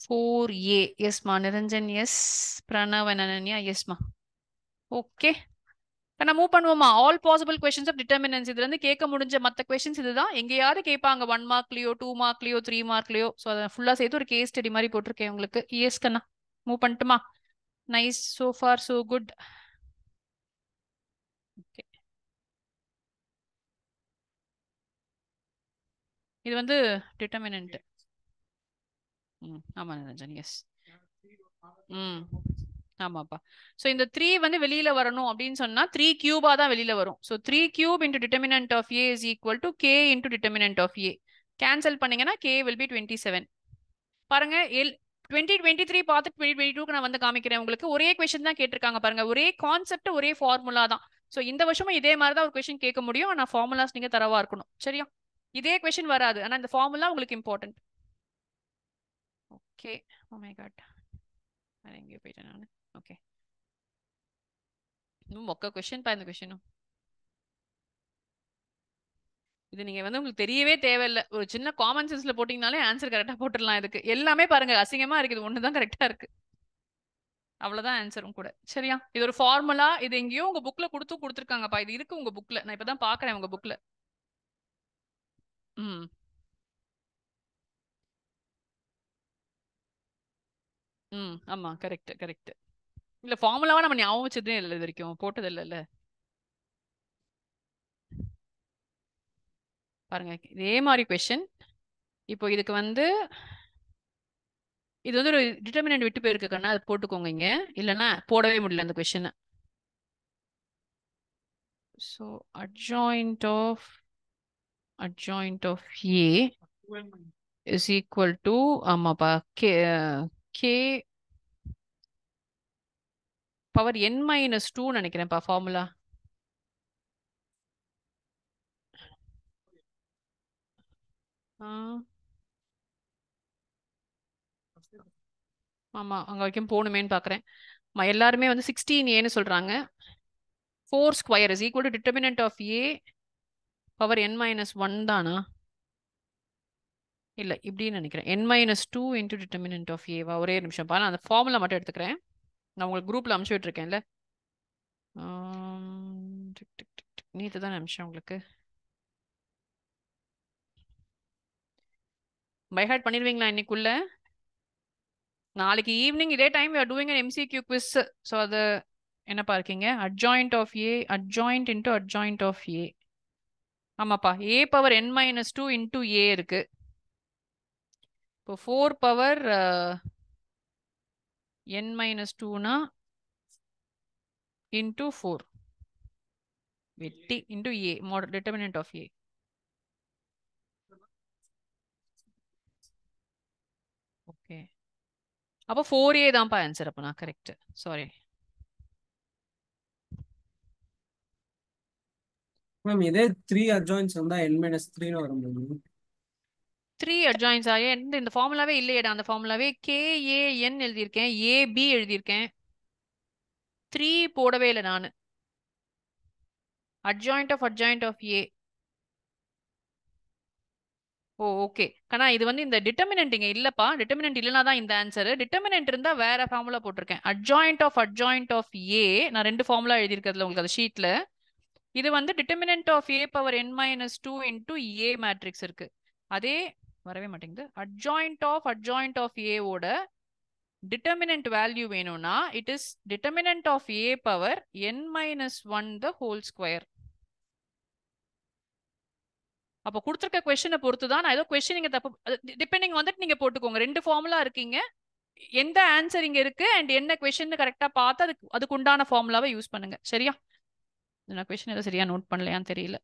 4A. Yes ma. Niranjan yes. Pranav and Ananya yes ma. Okay. நான் move பண்ணுவோமா? All possible questions of determinants இதுல இருந்து கேட்க முடிஞ்ச மற்ற questions இதுதான். எங்கேயாவது கேட்பாங்க 1 மார்க்லயோ 2 மார்க்லயோ 3 மார்க்லயோ. ஸோ அதை ஃபுல்லா சேர்த்து ஒரு கேஸ் ஸ்டடி மாதிரி போட்டிருக்கேன் உங்களுக்கு. எஸ் கண்ணா மூவ் பண்ணட்டுமா? Nice. So for so good. Okay, இது வந்து டிட்டர்மினன்ட். ஆமா நிரஞ்சன் எஸ். ஆமாப்பா. ஸோ இந்த 3 வந்து வெளியில வரணும் அப்படின்னு சொன்னா 3 கியூபா தான் வெளியில வரும். So 3 cube into determinant of A is equal to K into determinant of A. Cancel பண்ணீங்கன்னா கே வில் பி 27. பாருங்க 2023 பார்த்து 2022க்கு நான் வந்து காமிக்கிறேன் உங்களுக்கு. ஒரே கொஸ்டின் தான் கேட்டிருக்காங்க பாருங்க. ஒரே கான்செப்ட் ஒரே ஃபார்முலா தான். ஸோ இந்த வருஷமும் இதே மாதிரி தான் ஒரு கொஸ்டின் கேட்க முடியும். ஆனால் ஃபார்முலாஸ் நீங்க தரவா இருக்கணும். சரியா? இதே கொஸ்டின் வராது. ஆனால் இந்த ஃபார்முலா உங்களுக்கு important. Okay. Oh my God, நான் எங்கேயோ போயிட்டேன் நான். ஓகே, இன்னும் மொக்க கொஸ்டின் பா இந்த கொஸ்டினும். இது நீங்க வந்து உங்களுக்கு தெரியவே தேவையில்லை. ஒரு சின்ன காமன் சென்ஸ்ல போட்டீங்கனாலே ஆன்சர் கரெக்டா போட்டுடலாம். இதுக்கு எல்லாமே பாருங்க அசிங்கமா இருக்கு. இது ஒண்ணுதான் கரெக்டா இருக்கு. அவ்வளவுதான் ஆன்சரும் கூட. சரியா? இது ஒரு ஃபார்முலா. இது எங்கேயோ உங்க புக்ல கொடுத்துருக்காங்கப்பா. இது இருக்கு உங்க புக்ல. நான் இப்பதான் பாக்குறேன் உங்க புக்ல. ஆமா கரெக்ட் கரெக்ட். இல்ல ஃபார்முலாவா நம்ம ஞாபகம் வச்சதே இல்லை இது வரைக்கும், போட்டது இல்லைல்ல. பாருங்க இதே மாதிரி கொஸ்டின். இப்போ இதுக்கு வந்து இது வந்து ஒரு டிட்டர்மினன்ட் விட்டு போயிருக்கு கண்ணா, அது போட்டுக்கோங்க இங்க. இல்லைன்னா போடவே முடியல அந்த கொஸ்டினை. So adjoint of A is equal to ஆமாப்பா k பவர் n-2 நினைக்கிறேன்ப்பா ஃபார்முலா. ஆமா அங்க வரைக்கும் போகணுமேன்னு பாக்குறேன். எல்லாருமே வந்து 16A சொல்றாங்க. 4 square is equal to determinant of A power n-1 தானா? இல்ல இப்படின்னு நினைக்கிறேன். n-2 இன்டூ டிட்டர்மினன்ட் ஆஃப் ஏவா? ஒரே நிமிஷம் பா, நான் அந்த ஃபார்முலா மட்டும் எடுத்துக்கிறேன். நான் உங்களுக்கு குரூப்ல அனுப்பிச்சு விட்டுருக்கேன்ல. நேற்று தான் அனுப்பிச்சேன் உங்களுக்கு. பைஹார்ட் பண்ணிடுவீங்களா இன்னைக்குள்ள? நாளைக்கு ஈவினிங் இதே time you are doing an MCQ quiz. So அது என்னப்பா இருக்கீங்க? adjoint of A, adjoint into adjoint of A. ஆமாப்பா, A power n-2 into A இருக்கு. இப்போ 4 பவர் n-2னா இன்டூ 4 வெட்டி into A determinant of A. Okay, அப்போ 4A தான்ப்பா ஆன்சர். அப்போ நான் கரெக்ட். சாரி மேம், இதே 3 adjoints வந்தா n-3 ன்னு வரும் மேம். 3 adjoints இந்த ஃபார்முலாவே இல்லையடா. அந்த ஃபார்முலாவே KAN எழுதியிருக்கேன், AB எழுதியிருக்கேன், 3 போடவே இல்லை நான். adjoint of A. Oh okay கண்ணா, இது வந்து இந்த டிட்டர்மினன்ட் இங்க இல்லப்பா. டிட்டர்மினன்ட் இல்லைனா தான் இந்த ஆன்சர். டிட்டர்மினன்ட் இருந்தா வேற ஃபார்முலா போட்டிருக்கேன். adjoint of A நான் 2 ஃபார்முலா எழுதியிருக்கிறதுல உங்களுக்கு அந்த ஷீட்ல. இது வந்து determinant of A power n-2 into A matrix இருக்கு. அதே வரவே மாட்டேங்குது. adjoint of A ஓட டிட்டர்மினன்ட் வேல்யூ வேணும்னா it is determinant of a power n-1 the whole square. அப்போ கொடுத்துருக்க கொஸ்டினை பொறுத்து தான் நான் ஏதோ கொஸ்டின் நீங்க தப்பு டிபெண்டிங் வந்துட்டு நீங்க போட்டுக்கோங்க. 2 ஃபார்முலா இருக்கீங்க, எந்த ஆன்சர் இங்க இருக்கு அண்ட் என்ன கொஸ்டின் கரெக்டா பார்த்து அதுக்கு உண்டான ஃபார்முலாவை யூஸ் பண்ணுங்க. சரியா? நான் கொஸ்டின் ஏதோ சரியா நோட் பண்ணலையான்னு தெரியல.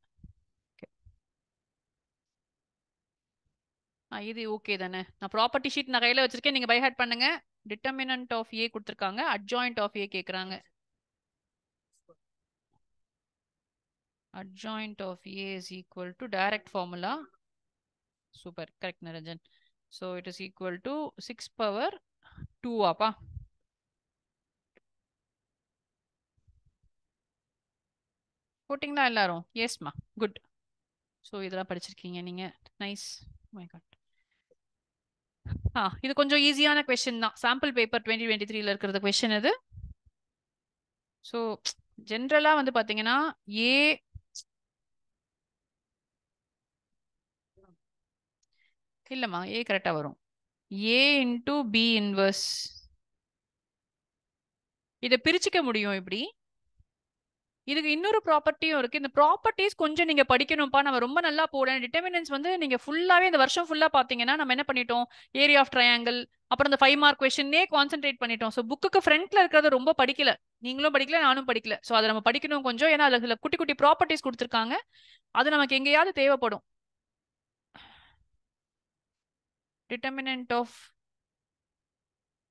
இது ஓகே தானே? நான் ப்ராப்பர்ட்டி ஷீட் நான் கையில வச்சிருக்கேன், நீங்க பை ஹார்ட் பண்ணுங்க. டிட்டர்மினன்ட் ஆஃப் a கொடுத்துருக்காங்க, அட்ஜாயிண்ட் ஆஃப் a கேக்குறாங்க. Adjoint of A is equal to direct formula. Super, correct Niranjan. So it is equal to 6 power 2 அப்பா. போட்டிங்களா எல்லாரும்? எஸ்மா, குட். ஸோ இதெல்லாம் படிச்சிருக்கீங்க நீங்க, நைஸ். My God. இது கொஞ்சம் ஈஸியான கொஸ்டின் தான். சாம்பிள் பேப்பர் 2023ல இருக்கிறது கொஸ்டின் இது. ஸோ ஜென்ரலா வந்து பாத்தீங்கன்னா ஏ இல்லம்மா, ஏ கரெக்டா வரும். A into B inverse. இதை பிரிச்சுக்க முடியும் இப்படி. இதுக்கு இன்னொரு ப்ராப்பர்ட்டியும் இருக்கு. இந்த ப்ராப்பர்ட்டிஸ் கொஞ்சம் நீங்க படிக்கணும்ப்பா. நம்ம ரொம்ப நல்லா போடணும். டிட்டர்மினன்ஸ் வந்து நீங்க ஃபுல்லாவே இந்த வருஷம் ஃபுல்லா பாத்தீங்கன்னா நம்ம என்ன பண்ணிட்டோம், ஏரியா ஆஃப் ட்ரையாங்கிள், அப்புறம் இந்த 5 மார்க் கொஸ்டினே கான்சென்ட்ரேட் பண்ணிட்டோம். ஸோ புக்குக்கு ஃப்ரண்ட்ல இருக்கிறத ரொம்ப படிக்கல, நீங்களும் படிக்கல நானும் படிக்கல. ஸோ அதை நம்ம படிக்கணும் கொஞ்சம், ஏன்னா அதுல குட்டி குட்டி ப்ராப்பர்ட்டிஸ் கொடுத்துருக்காங்க, அது நமக்கு எங்கேயாவது தேவைப்படும். டிட்டர்மினன்ட் ஆஃப்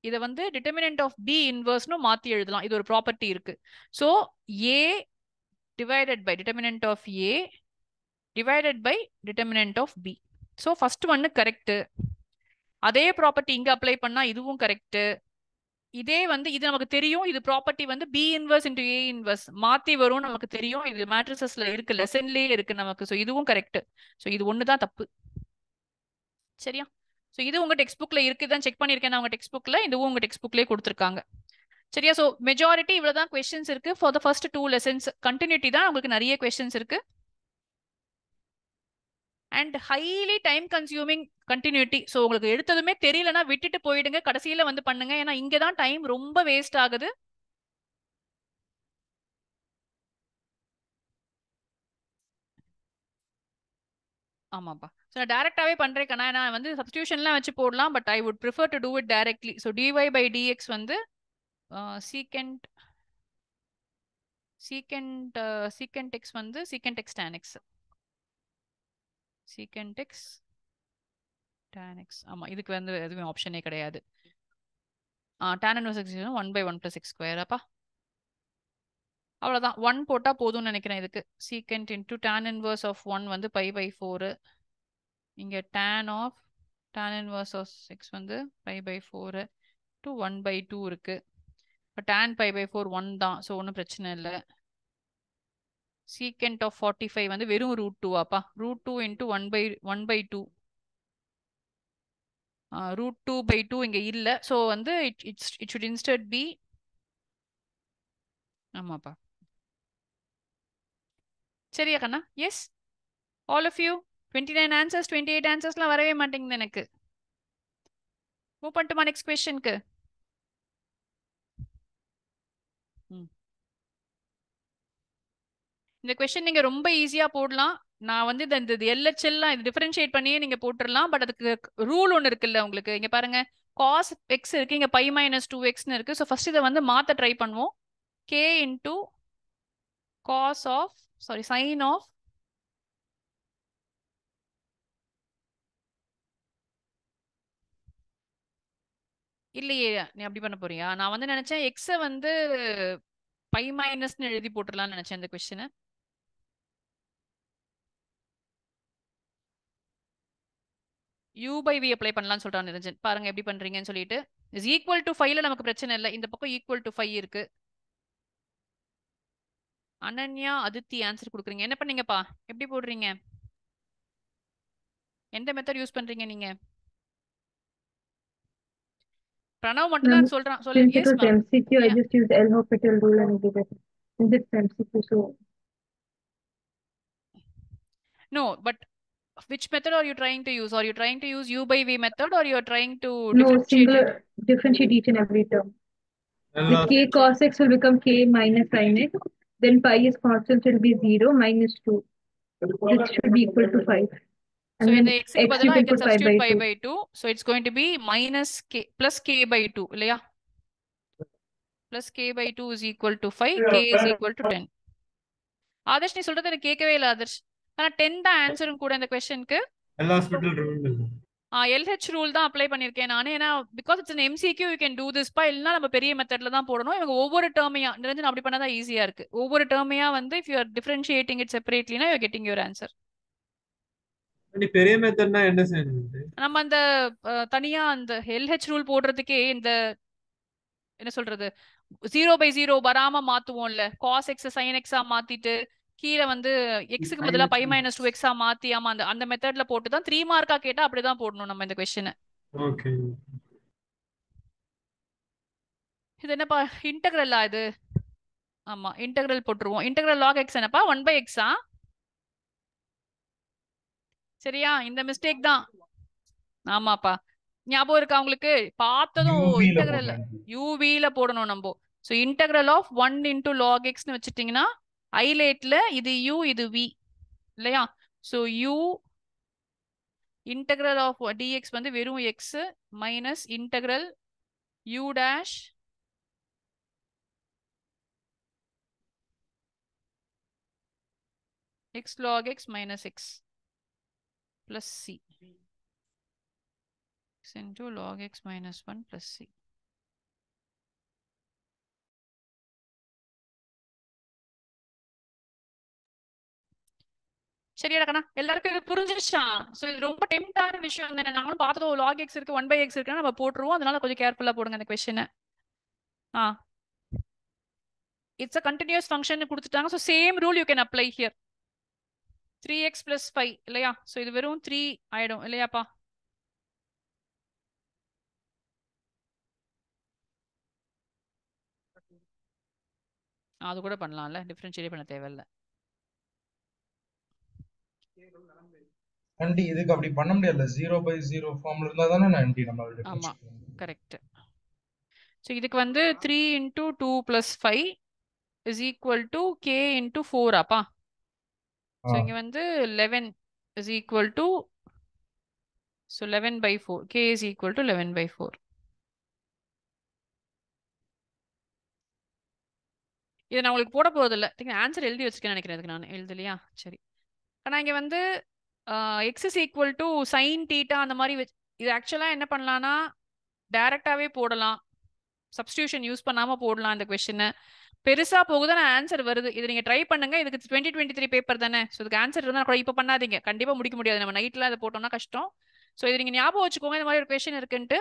இதை வந்து டிட்டர்மினன்ட் ஆஃப் பி இன்வர்ஸ்னு மாத்தி எழுதலாம். இது ஒரு ப்ராப்பர்ட்டி இருக்கு. So A divided by determinant of A divided by determinant of B. So first ஒன்னு கரெக்ட். அதே ப்ராப்பர்ட்டி இங்க அப்ளை பண்ணா இதுவும் கரெக்ட். இதே வந்து இது நமக்கு தெரியும், இது ப்ராப்பர்ட்டி வந்து B inverse into A inverse மாத்தி வரும் நமக்கு தெரியும். இது மேட்ரிசஸ்ல இருக்கு, லெசன்லயே இருக்கு நமக்கு. ஸோ இதுவும் கரெக்ட். ஸோ இது ஒண்ணுதான் தப்பு. சரியா? ஸோ இது உங்க டெக்ஸ்ட் புக்ல இருக்குதான் செக் பண்ணிருக்கேன் நான் உங்க டெக்ஸ்ட் புக்ல, இதுவும் உங்க டெக்ஸ்ட் புக்லயே கொடுத்துருக்காங்க. சரியா? ஸோ மெஜாரிட்டி இவ்வளவுதான் கொஸ்டின்ஸ் இருக்கு for the first 2 lessons. Continuity தான் உங்களுக்கு நிறைய கொஸ்டின்ஸ் இருக்கு and highly time consuming continuity. So உங்களுக்கு எடுத்ததுமே தெரியலன்னா விட்டுட்டு போயிடுங்க, கடைசியில வந்து பண்ணுங்க. ஏன்னா இங்கதான் டைம் ரொம்ப வேஸ்ட் ஆகுது. ஆமாப்பா. ஸோ நான் டேரக்டாவே பண்றேன் கண்ணா. நான் வந்து சப்ஸ்டியூஷன்லாம் வச்சு போடலாம், but I would prefer to do it directly. So dy by dx வந்து சீக்கண்ட் எக்ஸ் வந்து secant x tan x. Secant x tan x. ஆமா, இதுக்கு வந்து எதுவுமே ஆப்ஷனே கிடையாது. tan inverse x 1/1 + x square. அப்பா அவ்வளவுதான், 1 போட்டா போதும்னு நினைக்கிறேன் இதுக்கு. Secant into tan inverse of 1 வந்து π/4. இங்க tan inverse of x வந்து π/4 to 1/2 இருக்கு. இப்போ tan π/4 1 தான். ஸோ ஒன்றும் பிரச்சனை இல்லை. சீக்கண்ட் ஆஃப் 45 வந்து வெறும் √2 அப்பா. √2 இன்டூ 1/2. √2/2 இங்க இல்ல. ஸோ வந்து இட் ஷுட் இன்ஸ்டட் பி. ஆமாப்பா. சரியா கண்ணா? Yes all of you. 29 answers 28 ஆன்சர்ஸ்லாம் வரவே மாட்டேங்குது எனக்கு. மூவ் பண்ணட்டுமா நெக்ஸ்ட் கொஸ்டினுக்கு? இந்த கொஸ்டின் நீங்க ரொம்ப ஈஸியா போடலாம். நான் வந்து இந்த எல்ஹெச்எல்லாம் இது டிஃபரன்ஷியேட் பண்ணியே நீங்க போட்டுடலாம். பட் அதுக்கு ரூல் ஒன்று இருக்குல்ல உங்களுக்கு. இங்க பாருங்க, cos x இருக்கு, இங்க π-2x இருக்கு. ஸோ ஃபர்ஸ்ட் இதை வந்து மாத்த ட்ரை பண்ணுவோம். k இன்டூ sin ஆஃப் இல்லையே, நீ அப்படி பண்ண போறியா? நான் வந்து நினைச்சேன் எக்ஸ வந்து π- எழுதி போட்டுடலாம்னு நினைச்சேன் இந்த கொஸ்டினை. u/v அப்ளை பண்ணலாம்னு சொல்றான் நிரஞ்சன். பாருங்க எப்படி பண்றீங்கன்னு சொல்லிட்டு. இஸ் ஈக்குவல் டு 5ல நமக்கு பிரச்சனை இல்லை, இந்த பக்கம் ஈக்குவல் டு 5 இருக்கு. அனன்யா அதித்தி ஆன்சர் கொடுக்குறீங்க. என்ன பண்ணீங்கப்பா? எப்படி போடுறீங்க? எந்த மெத்தட் யூஸ் பண்றீங்க நீங்க? பிரணவ் மட்டும் தான் சொல்றான். சொல்லு. Since it yes was ma'am. MCQ, I just used L'Hopital rule and did it. Since it's MCQ, so no, but which method are you trying to use? Are you trying to use u by v method or you are trying to No, differentiate it? singular differentiate each and every term. With k cos x will become k minus sin x. Then pi is constant, it will be 0 minus 2. This should be equal to 5. So And in then the x க்கு x you பதிலா I can can put pi substitute by pi 2. by 2. So it's going to be minus k plus k by 2 இல்லையா? Plus k by 2 is equal to 5. K is equal to 10. Adarsh நீ சொல்றது எனக்கு கேட்கவே இல்லை ஆதர்ஷ். ஆனா 10 தான் ஆன்சரும் கூட இந்த கொஸ்டினுக்கு. ஹாஸ்பிடல் ரூல் LH ரூல் தான் அப்ளை பண்ணிருக்கேன் நானு. ஏன்னா because it's an MCQ you can do this பா. இல்லைன்னா நம்ம பெரிய மெத்தட்ல தான் போடணும். இவங்க ஒவ்வொரு டேர்மையா நிரஞ்சன் அப்படி பண்ணாதான் ஈஸியா இருக்கு. ஒவ்வொரு டேர்மையா வந்து if you are differentiating it separatelyனா you are getting your answer. பெரிய மெத்தட்னா என்ன செய்யணும்? நம்ம அந்த தனியா அந்த LH ரூல் போடுறதுக்கே இந்த என்ன சொல்றது 0/0 வராம மாத்துவோம்ல. cos x sin x மாத்திட்டு கீழே வந்து எக்ஸுக்கு பதிலா பை மைனஸ் 2x மாத்தி ஆமா அந்த மெத்தட்ல போட்டு தான் 3 மார்க்கா கேட்டா அப்படிதான் போடணும் நம்ம இந்த கொஸ்டினை. ஓகே. இது என்னப்பா இன்டெகிரலா இது? ஆமா இன்டெகிரல் போட்டுருவோம். இன்டெகிரல் log x என்னப்பா 1/x சரியா? இந்த மிஸ்டேக் தான். ஆமாப்பா ஞாபகம் இருக்கா உங்களுக்கு? பார்த்ததும் இன்டெகிரல் யூவில போடணும் நம்ம. So integral of 1 into log x ன்னு வச்சுட்டீங்கன்னா ஐலேட்ல இது u இது v இல்லையா? So u integral of dx வந்து வெறும் x minus integral u dash x log x minus x plus c x into log x minus 1 plus c. சரியாடா கண்ணா எல்லாருக்கும் இது புரிஞ்சிருச்சா? So இது ரொம்ப டெம்டான விஷயம் தானே. நாங்களும் பார்த்ததோ log x இருக்கு 1/x இருக்குன்னா நம்ம போட்டுருவோம். அதனால கொஞ்சம் கேர்ஃபுல்லா போடுங்க அந்த கொஸ்டினை. இட்ஸ் அ கண்டினியூஸ் ஃபங்க்ஷன் கொடுத்துட்டாங்க. So same rule you can apply here. 3x plus 5 இல்லையா? ஸோ இது வெறும் 3 ஆயிடும் இல்லையாப்பா? அது கூட பண்ணலாம்ல, டிஃபரன்ஷியேட் பண்ண தேவையில்ல. ஆண்டி இதுக்கு அப்படி பண்ண முடியல. 0/0 ஃபார்ம்ல இருந்தா தானே ஆண்டி நம்ம ஆமா கரெக்ட். ஸோ இதுக்கு வந்து 3 into 2 plus 5 is equal to k into 4 அப்பா. ஸோ இங்க வந்து 11 is equal to so 11/4. k is equal to 11/4. இதை நான் உங்களுக்கு போட போறது இல்லை. ஆன்சர் எழுதி வச்சிருக்கேன் நினைக்கிறேன். அதுக்கு நான் எழுதலையா? சரி. ஆனால் இங்கே வந்து X is equal to sine theta அந்த மாதிரி இது ஆக்சுவலாக என்ன பண்ணலான்னா டைரக்டாகவே போடலாம். சப்ஸ்டியூஷன் யூஸ் பண்ணாமல் போடலாம். இந்த கொஸ்டினை பெருசாக போகுது நான் ஆன்சர் வருது. இது நீங்கள் ட்ரை பண்ணுங்க. இதுக்கு 2023 பேப்பர் தானே. ஸோ இதுக்கு ஆன்சர் இருந்தால் கூட இப்போ பண்ணாதீங்க. கண்டிப்பாக முடிக்க முடியாது. நம்ம நைட்டில் அதை போட்டோம்னா கஷ்டம். ஸோ இது நீங்கள் ஞாபகம் வச்சுக்கோங்க. இந்த மாதிரி ஒரு கொஸ்டின் இருக்குன்ட்டு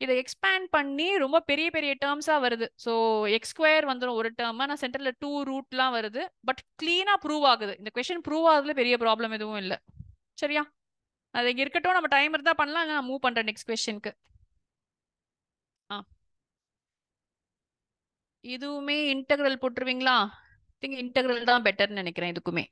இதை எக்ஸ்பேண்ட் பண்ணி ரொம்ப பெரிய பெரிய டேர்ம்ஸாக வருது. ஸோ x² வந்துடும் ஒரு டேர்ம். ஆனால் சென்டரில் 2 ரூட்லாம் வருது. பட் க்ளீனாக ப்ரூவ் ஆகுது. இந்த கொஸ்டின் ப்ரூவ் ஆகுதுல பெரிய ப்ராப்ளம் எதுவும் இல்லை. சரியா? அது இங்கே இருக்கட்டும். நம்ம டைம் இருந்தால் பண்ணலாம். இல்லை நான் மூவ் பண்ணுறேன் நெக்ஸ்ட் கொஸ்டினுக்கு. இதுவுமே இன்டெகிரல் போட்டுருவீங்களா? திங்க் இன்டெகிரல் தான் பெட்டர்னு நினைக்கிறேன் இதுக்குமே.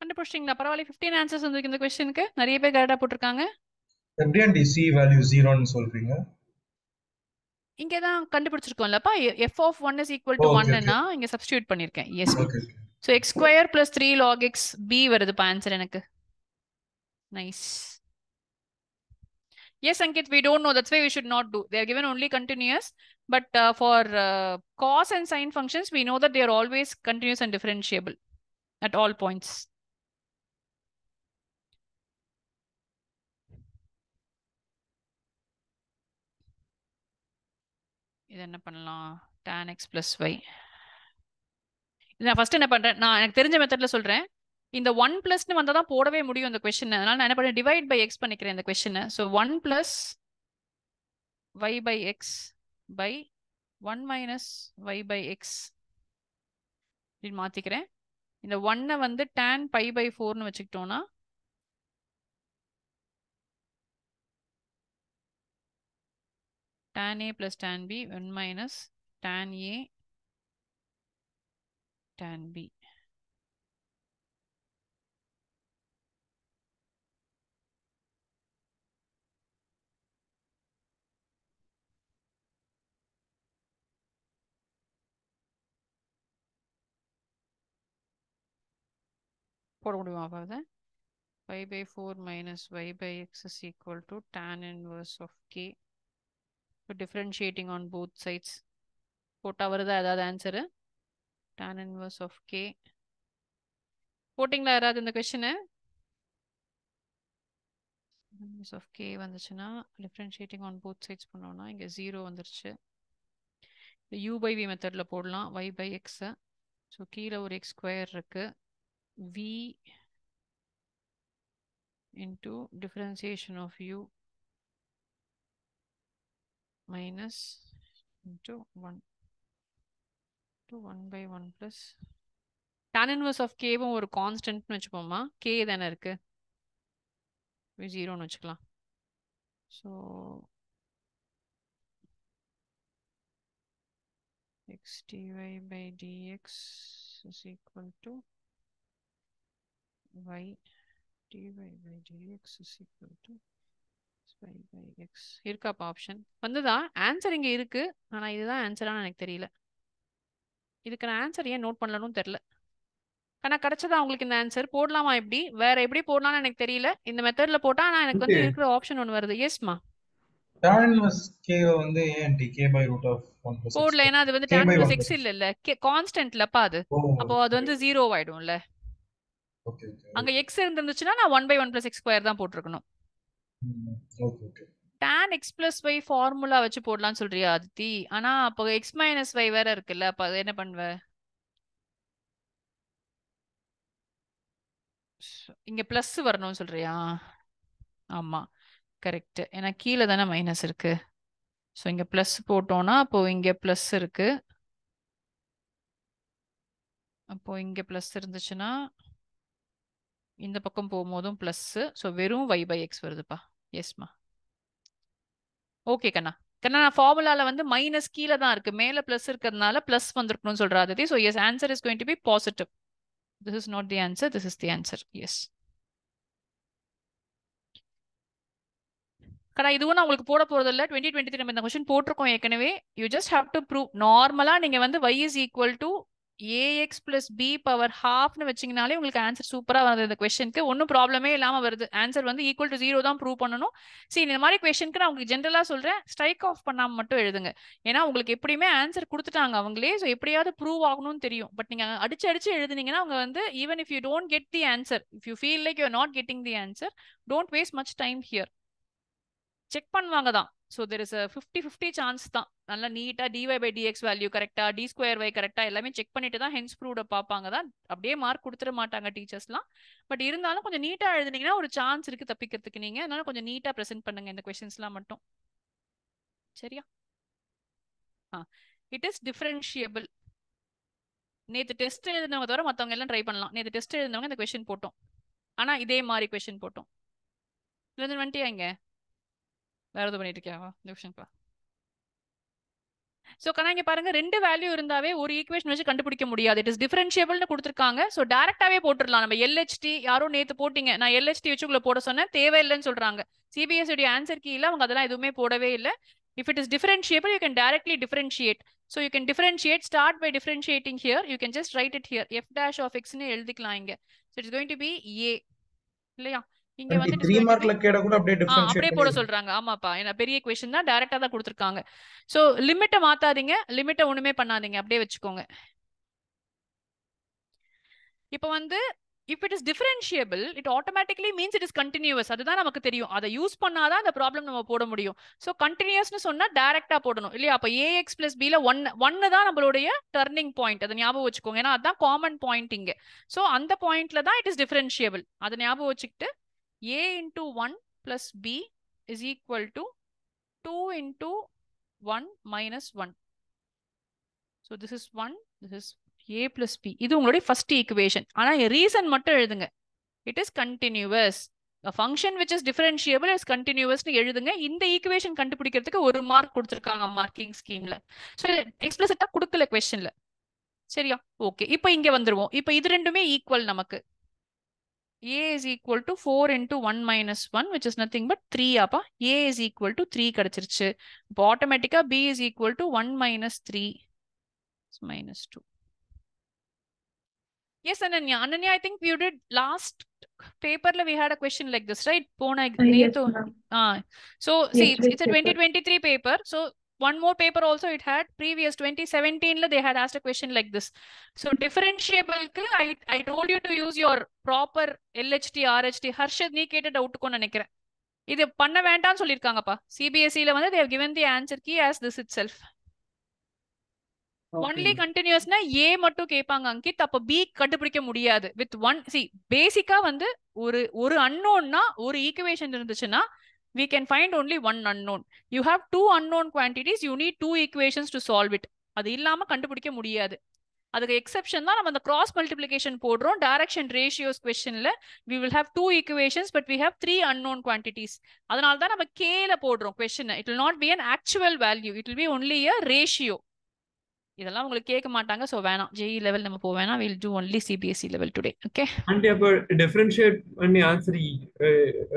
கண்டுபிடிச்சிங்களா? பரவாயில்ல 15 ஆன்சர்ஸ் வந்துருக்கு இந்த கொஸ்டினுக்கு. நிறைய பேர் கரெக்டாக போட்டிருக்காங்க. எப்படி ஆண்டி சி வேல்யூ 0ன்னு சொல்றீங்க? இங்கே தான் கண்டுபிடிச்சிருக்கோம்லப்பா. f of 1 is equal to 1ன்னா இங்கே சப்ஸ்டியூட் பண்ணியிருக்கேன். Yes. So x² plus 3 log x b வருதுப்பா ஆன்சர் எனக்கு. Nice. Yes, Ankit, we don't know. That's why we should not do. They are given only continuous. But for cos and sin functions, we know that they are always continuous and differentiable at all points. இது என்ன பண்ணலாம்? tan x plus y. நான் first என்ன பண்றேன், நான் எனக்கு தெரிஞ்ச மெத்தட்ல சொல்றேன். இந்த 1 பிளஸ்னு வந்தா தான் போடவே முடியும் இந்த கொஸ்டின். அதனால நான் என்ன பண்றேன், டிவைட் பை x பண்ணிக்கிறேன் இந்த கொஸ்டினை. So 1 plus y by x by 1 minus y by x இப்படி மாத்திக்கிறேன். இந்த 1 வந்து tan pi by 4னு வச்சுக்கிட்டோம்னா tan a plus tan b 1 minus tan a tan b. போட முடியுமா பாருங்க. pi by 4 minus y by x is equal to tan inverse of k. So differentiating on both sides. போட்டா வருதா ஏதாவது answer? tan inverse of k. போட்டிங்களா யாராவது இந்த கொஸ்டினை? inverse of k வந்துச்சுன்னா differentiating on both sides பண்ணோம்னா இங்க 0 வந்துருச்சு. u by v மெத்தட்ல போடலாம் y by x. ஸோ கீழே ஒரு x ஸ்கொயர் இருக்கு. v into differentiation of u minus into 1 to 1 by 1 plus tan inverse of k ஒரு கான்ஸ்டன்ட்னு வச்சுப்போமா. k தானே இருக்கு, 0ன்னு வச்சுக்கலாம். So x dy by dx is equal to y dy by dx is equal to y by x. இருக்காப்பா option வந்துதா? Answer இங்க இருக்கு, ஆனா இதுதான் ஆன்சரான்னு எனக்கு தெரியல. இதுக்கு நான் ஆன்சர் ஏன் நோட் பண்ணலன்னு தெரியல. ஆனா கிடைச்சதா உங்களுக்கு இந்த ஆன்சர்? போடலாமா? எப்படி வேற எப்படி போடலாம்னு எனக்கு தெரியல. இந்த மெத்தட்ல போட்டா ஆனா எனக்கு வந்து இருக்கிற ஆப்ஷன் ஒன்று வருது. எஸ்மா tan inverse k வந்து ஏன் k by root of 1 plus x போடல, ஏன்னா அது வந்து tan inverse x இல்ல கான்ஸ்டன்ட்லப்பா அது. அப்போ அது வந்து 0 ஆயிடும்ல. ஓகே அங்க x இருந்துச்சுன்னா நான் 1 by 1 plus x ஸ்கொயர் தான் போட்டிருக்கணும். Okay okay. tan x plus y formula வச்சு போடலாம்னு சொல்றியா அதித்தி? ஆனா அப்போ x minus y வேற இருக்குல்ல, அப்ப அது என்ன பண்ணுவ? இங்க பிளஸ் வரணும்னு சொல்றியா? ஆமா கரெக்ட், ஏன்னா கீழே தானே மைனஸ் இருக்கு. ஸோ இங்க பிளஸ் போட்டோம்னா அப்போ இங்க பிளஸ் இருக்கு. அப்போ இங்க பிளஸ் இருந்துச்சுன்னா இந்த பக்கம் போகும்போதும் பிளஸ். ஸோ வெறும் y by x வருதுப்பா. எஸ்மா ஓகே கண்ணா. கண்ணா நான் ஃபார்முலால வந்து மைனஸ் கீழே தான் இருக்கு, மேல பிளஸ் இருக்கிறதுனால பிளஸ் வந்திருக்கணும்னு சொல்றா Aditi. So yes, answer is going to be positive. This is not the answer, this is the answer. Yes கண்ணா, இதுவும் நான் உங்களுக்கு போட போறது இல்லை. 2023 நம்ம இந்த கொஸ்டின் போட்டிருக்கோம் ஏற்கனவே. You just have to prove. நார்மலா நீங்க வந்து y இஸ் ஈக்குவல் டு ax plus b பவர் ஹாஃப்னு வச்சிங்கனாலே உங்களுக்கு ஆன்சர் சூப்பரா வருது. இந்த கொஸ்டினுக்கு ஒன்றும் ப்ராப்ளமே இல்லாம வருது. ஆன்சர் வந்து ஈக்குவல் டு 0 தான் ப்ரூவ் பண்ணணும். சரி, இந்த மாதிரி கொஸ்டினுக்கு நான் உங்களுக்கு ஜென்ரலா சொல்றேன், ஸ்ட்ரைக் ஆஃப் பண்ணாம மட்டும் எழுதுங்க. ஏன்னா உங்களுக்கு எப்படியுமே ஆன்சர் கொடுத்துட்டாங்க அவங்களே. ஸோ எப்படியாவது ப்ரூவ் ஆகணும்னு தெரியும். பட் நீங்க அடிச்சு அடிச்சு எழுதுனீங்கன்னா அவங்க வந்து even if you don't get the answer, if you feel like you are not getting the answer, don't waste much time here. Check பண்ணுவாங்க தான். ஸோ தெர் இஸ் 50-50 சான்ஸ் தான். நல்லா நீட்டா dy by dx வேல்யூ கரெக்டா, d square y கரெக்டா எல்லாமே check பண்ணிட்டு தான் ஹென்ஸ் ப்ரூவ்ட பார்ப்பாங்க தான். அப்படியே மார்க் கொடுத்துட மாட்டாங்க டீச்சர்ஸ்லாம். பட் இருந்தாலும் கொஞ்சம் நீட்டா எழுதுனீங்கன்னா ஒரு சான்ஸ் இருக்கு தப்பிக்கிறதுக்கு. நீங்க அதனால கொஞ்சம் நீட்டா ப்ரெசென்ட் பண்ணுங்க இந்த கொஸ்டின்ஸ்லாம் மட்டும். சரியா? It is differentiable. நேற்று டெஸ்ட் எழுதினவங்க தவிர மற்றவங்க எல்லாம் ட்ரை பண்ணலாம். நேற்று டெஸ்ட் எழுதினவங்க இந்த கொஸ்டின் போட்டோம், ஆனா இதே மாதிரி கொஸ்டின் போட்டோம். இதுல வந்துட்டியா இங்க வேற எதுவும் பண்ணிட்டு இருக்கியாவா இந்த கொஸ்டின்ப்பா? ஸோ கண்ணா இங்க பாருங்க, ரெண்டு வேல்யூ இருந்தாவே ஒரு ஈக்குவேஷன் வச்சு கண்டுபிடிக்க முடியாது. இட் இஸ் டிஃபரன்ஷியபிள்னு கொடுத்துருக்காங்க. ஸோ டேரக்டாவே போட்டுடலாம். நம்ம LHT யாரோ நேத்து போட்டீங்க, நான் LHT வச்சு உங்களை போட சொன்னேன், தேவையில்லைன்னு சொல்றாங்க. சிபிஎஸ்இ ஆன்சர் கீழே அவங்க அதெல்லாம் எதுவுமே போடவே இல்லை. If it is differentiable you can directly differentiate. So you can differentiate, start by differentiating here. You can just write it here, f dash of x ன்னு எழுதிக்கலாம் இங்க. So it's going to be a இல்லையா? இங்க வந்து 3 மார்க்ல கேட கூட அப்படியே differentiate அப்படியே போட சொல்றாங்க. ஆமாப்பா, ஏன்னா பெரிய ஈக்குவேஷன் தான், டைரக்டா தான் கொடுத்துருக்காங்க. சோ லிமிட்டை மாத்தாதீங்க, லிமிட்டை ஒண்ணுமே பண்ணாதீங்க, அப்படியே வச்சுக்கோங்க. இப்போ வந்து if it is differentiable, it automatically means it is continuous. அதுதான் நமக்கு தெரியும். அதை யூஸ் பண்ணாதான் அந்த ப்ராப்ளம் நம்ம போட முடியும். ஸோ கண்டினியூஸ்னு சொன்னா டைரக்டா போடணும் இல்லையா? அப்ப ஏஎக்ஸ் பிளஸ் பில ஒன்னு தான் நம்மளுடைய டர்னிங் பாயிண்ட். அதை ஞாபகம் வச்சுக்கோங்க. ஏன்னா அதுதான் காமன் பாயிண்ட் இங்க. ஸோ அந்த பாயிண்ட்ல தான் இட் இஸ் டிஃபரன்ஷியபிள். அதை ஞாபகம் வச்சுக்கிட்டு a into 1 plus b is equal to 2 into 1 minus 1. So this is 1, this is a plus b. இது உங்களுடைய ஃபர்ஸ்ட் ஈக்குவேஷன். ஆனா ரீசன் மட்டும் எழுதுங்க. It is continuous. A function which is differentiable is continuous னு எழுதுங்க. இந்த ஈக்குவேஷன் கண்டுபிடிக்கிறதுக்கு ஒரு மார்க் கொடுத்திருக்காங்க மார்க்கிங் ஸ்கீம்ல. சோ எக்ஸ்பிளிசிட்டா கொடுக்கல क्वेश्चनல. சரியா? ஓகே. இப்போ இங்க வந்துருவோம். இப்போ இது ரெண்டுமே ஈக்குவல் நமக்கு. a is equal to 4 into 1 minus 1 which is nothing but 3 அப்பா. a is equal to 3 கிடைச்சிருச்சு. இப்போ ஆட்டோமேட்டிக்கா b is equal to 1 minus 3 minus 2. Yes, Ananya. Ananya, I think we did last paper we had a question like this, right? Yes, ma'am. So see, Yes, it's a 2023 paper. So one more paper also it had. Previous 2017 they had asked a question like this. So differentiable I told you to use your proper LHT, RHT. Harshad nee keta doubt ko nenikiren. இது பண்ண வேண்டாம்னு சொல்லிருக்காங்கப்பா. CBSE ல வந்து they have given the answer key as this itself. Only கண்டினியூஸ்னா A மட்டும் கேட்பாங்க அங்கித். அப்ப B கண்டுபிடிக்க முடியாது. வித் ஒன் பேசிக்கா வந்து ஒரு அன்னோன்னா ஒரு ஈக்குவேஷன் இருந்துச்சுன்னா we can find only one unknown. You have two unknown quantities, you need two equations to solve it. அது இல்லாம கண்டுபிடிக்க முடியாது. அதுக்கு எக்ஸெப்ஷன் தான் நம்ம அந்த கிராஸ் மல்டிப்ளிகேஷன் போடுறோம். டைரக்ஷன் ரேஷியோஸ் क्वेश्चनல we will have two equations but we have three unknown quantities. அதனால தான் நம்ம k ல போடுறோம் question. It will not be an actual value, it will be only a ratio. இதெல்லாம் உங்களுக்கு கேட்க மாட்டாங்க. சோ வேணாம், ஜேஇ லெவல் நம்ம போக வேணாம். we'll do only CBSE level today. Okay, and அப்ப டிஃபரன்ஷியேட் பண்ணி ஆன்சர்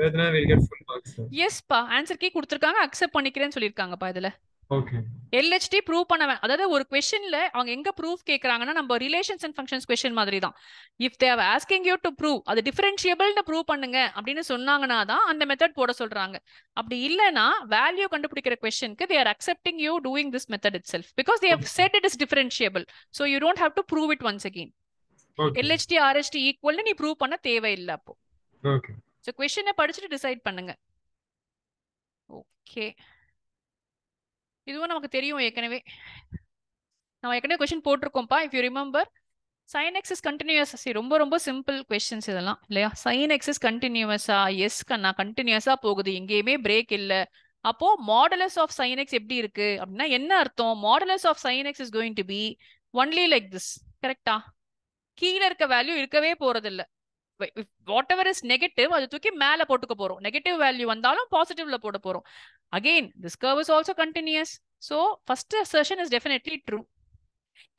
எதனா will get full marks. yes பா, ஆன்சர் கீ கொடுத்திருக்காங்க. அக்செப்ட் பண்ணிக்கிறேன்னு சொல்லிருக்காங்கப்பா. இதுல ஓகே LHT ப்ரூவ் பண்ண அதாவது ஒரு क्वेश्चनல அவங்க எங்க ப்ரூஃப் கேக்குறாங்கன்னா நம்ம ரிலேஷன்ஸ் அண்ட் ஃபங்க்ஷன்ஸ் क्वेश्चन மாதிரி தான். If they are asking you to prove அது டிஃபரன்ஷியபிள்னு ப்ரூவ் பண்ணுங்க அப்படின்னு சொன்னாங்கன்னா தான் அந்த மெத்தட் போட சொல்றாங்க. அப்படி இல்லனா வேல்யூ கண்டுபிடிக்கிற क्वेश्चनக்கு they are accepting you doing this method itself because they have said it is differentiable, so you don't have to prove it once again. Okay. LHT RHT equal நீ ப்ரூவ் பண்ண தேவையில்லை அப்போ. Okay so क्वेश्चனை படிச்சுட்டு decide பண்ணுங்க. Okay, இதுவும் நமக்கு தெரியும் ஏற்கனவே. நம்ம ஏற்கனவே क्वेश्चन போட்டிருக்கோம்ப்பா. If you remember, sin x is continuous. ரொம்ப ரொம்ப சிம்பிள் क्वेश्चंस இதெல்லாம் இல்லையா? sin x is continuous-ஆ? எஸ் கண்ணா, கண்டினியூஸா போகுது, எங்கேயுமே பிரேக் இல்ல. அப்போ மாடுலஸ் ஆஃப் sin x எப்படி இருக்கு அப்படின்னா என்ன அர்த்தம்? Modulus of sin x is going to be only like this. கரெக்டா? கீழே இருக்க வேல்யூ இருக்கவே போறது இல்ல. வாட் எவர் இஸ் நெகட்டிவ் அது தூக்கி மேல போட்டுக்க போறோம். நெகட்டிவ் வேல்யூ வந்தாலும் பாசிட்டிவ்ல போட போறோம். Again this curve is also continuous. So first assertion is definitely true.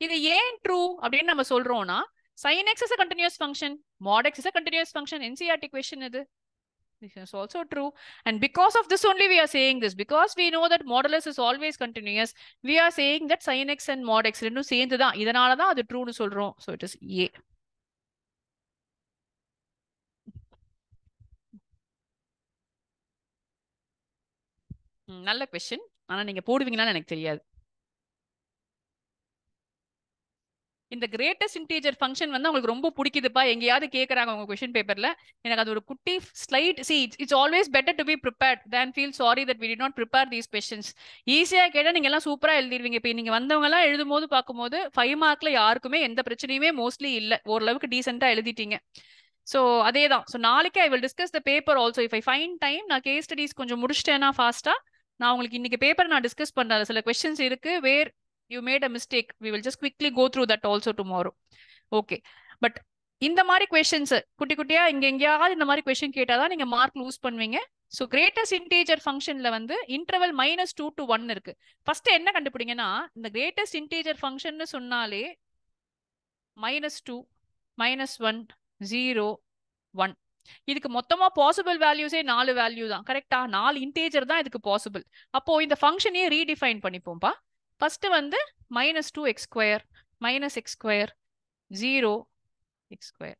இது ஏன் ட்ரூ அப்படின்னு நம்ம சொல்றோம்னா sin x is a continuous function, mod x is a continuous function. NCERT question இது. This is also true, and because of this only we are saying this, because we know that modulus is always continuous, we are saying that sin x and mod x ரெண்டும் சேர்ந்து தான், இதனால தான் அது ட்ரூன்னு சொல்றோம். So it is A. நல்ல question, ஆனா நீங்க போடுவீங்களான்னு எனக்கு தெரியாது. இந்த கிரேட்டஸ்ட் இன்டீஜர் ஃபங்க்ஷன் வந்து உங்களுக்கு ரொம்ப பிடிக்குதுப்பா, எங்கேயாவது கேட்கறாங்க உங்க क्वेश्चन பேப்பர்ல, எனக்கு அது ஒரு குட்டி slide. see it's always better to be prepared than feel sorry that we did not prepare these questions. ஈஸியா கேட்டா நீங்க எல்லாம் சூப்பரா எழுதிடுவீங்க. இப்போ நீங்க வந்தவங்க எல்லாம் எழுதும்போது பார்க்கும்போது 5 மார்க்ல யாருக்குமே எந்த பிரச்சனையுமே மோஸ்ட்லி இல்ல, ஓரளவுக்கு டீசென்ட்டா எழுதிட்டீங்க. ஸோ அதே தான். ஸோ நாளைக்கு I will discuss the paper also if I find time. நான் கேஸ் ஸ்டடிஸ் கொஞ்சம் முடிச்சிட்டேன்னா ஃபாஸ்டா நான் உங்களுக்கு இன்னைக்கு பேப்பர் நான் டிஸ்கஸ் பண்றேன். சில கொஸ்டின்ஸ் இருக்கு வேர் you made a mistake, we will just quickly go through that also tomorrow. Okay, but இந்த மாதிரி questions குட்டி குட்டியா இங்க எங்கயாவது இந்த மாதிரி question கேட்டாதான் நீங்க மார்க் லூஸ் பண்ணுவீங்க. So greatest integer functionல வந்து interval -2 to 1 இருக்கு. ஃபர்ஸ்ட் என்ன கண்டுபிடிங்கன்னா, இந்த greatest integer function சொன்னாலே -2 -1 0 1 இதுக்கு மொத்தமா பாசிபிள் வேல்யூஸே 4 வேல்யூ தான். கரெக்டா? 4 இன்டீஜர் தான் இதுக்கு பாசிபிள். அப்போ இந்த ஃபங்க்ஷனையே ரீடிஃபைன் பண்ணிப்போம்பா. ஃபர்ஸ்ட் வந்து -2x² -x², 0x².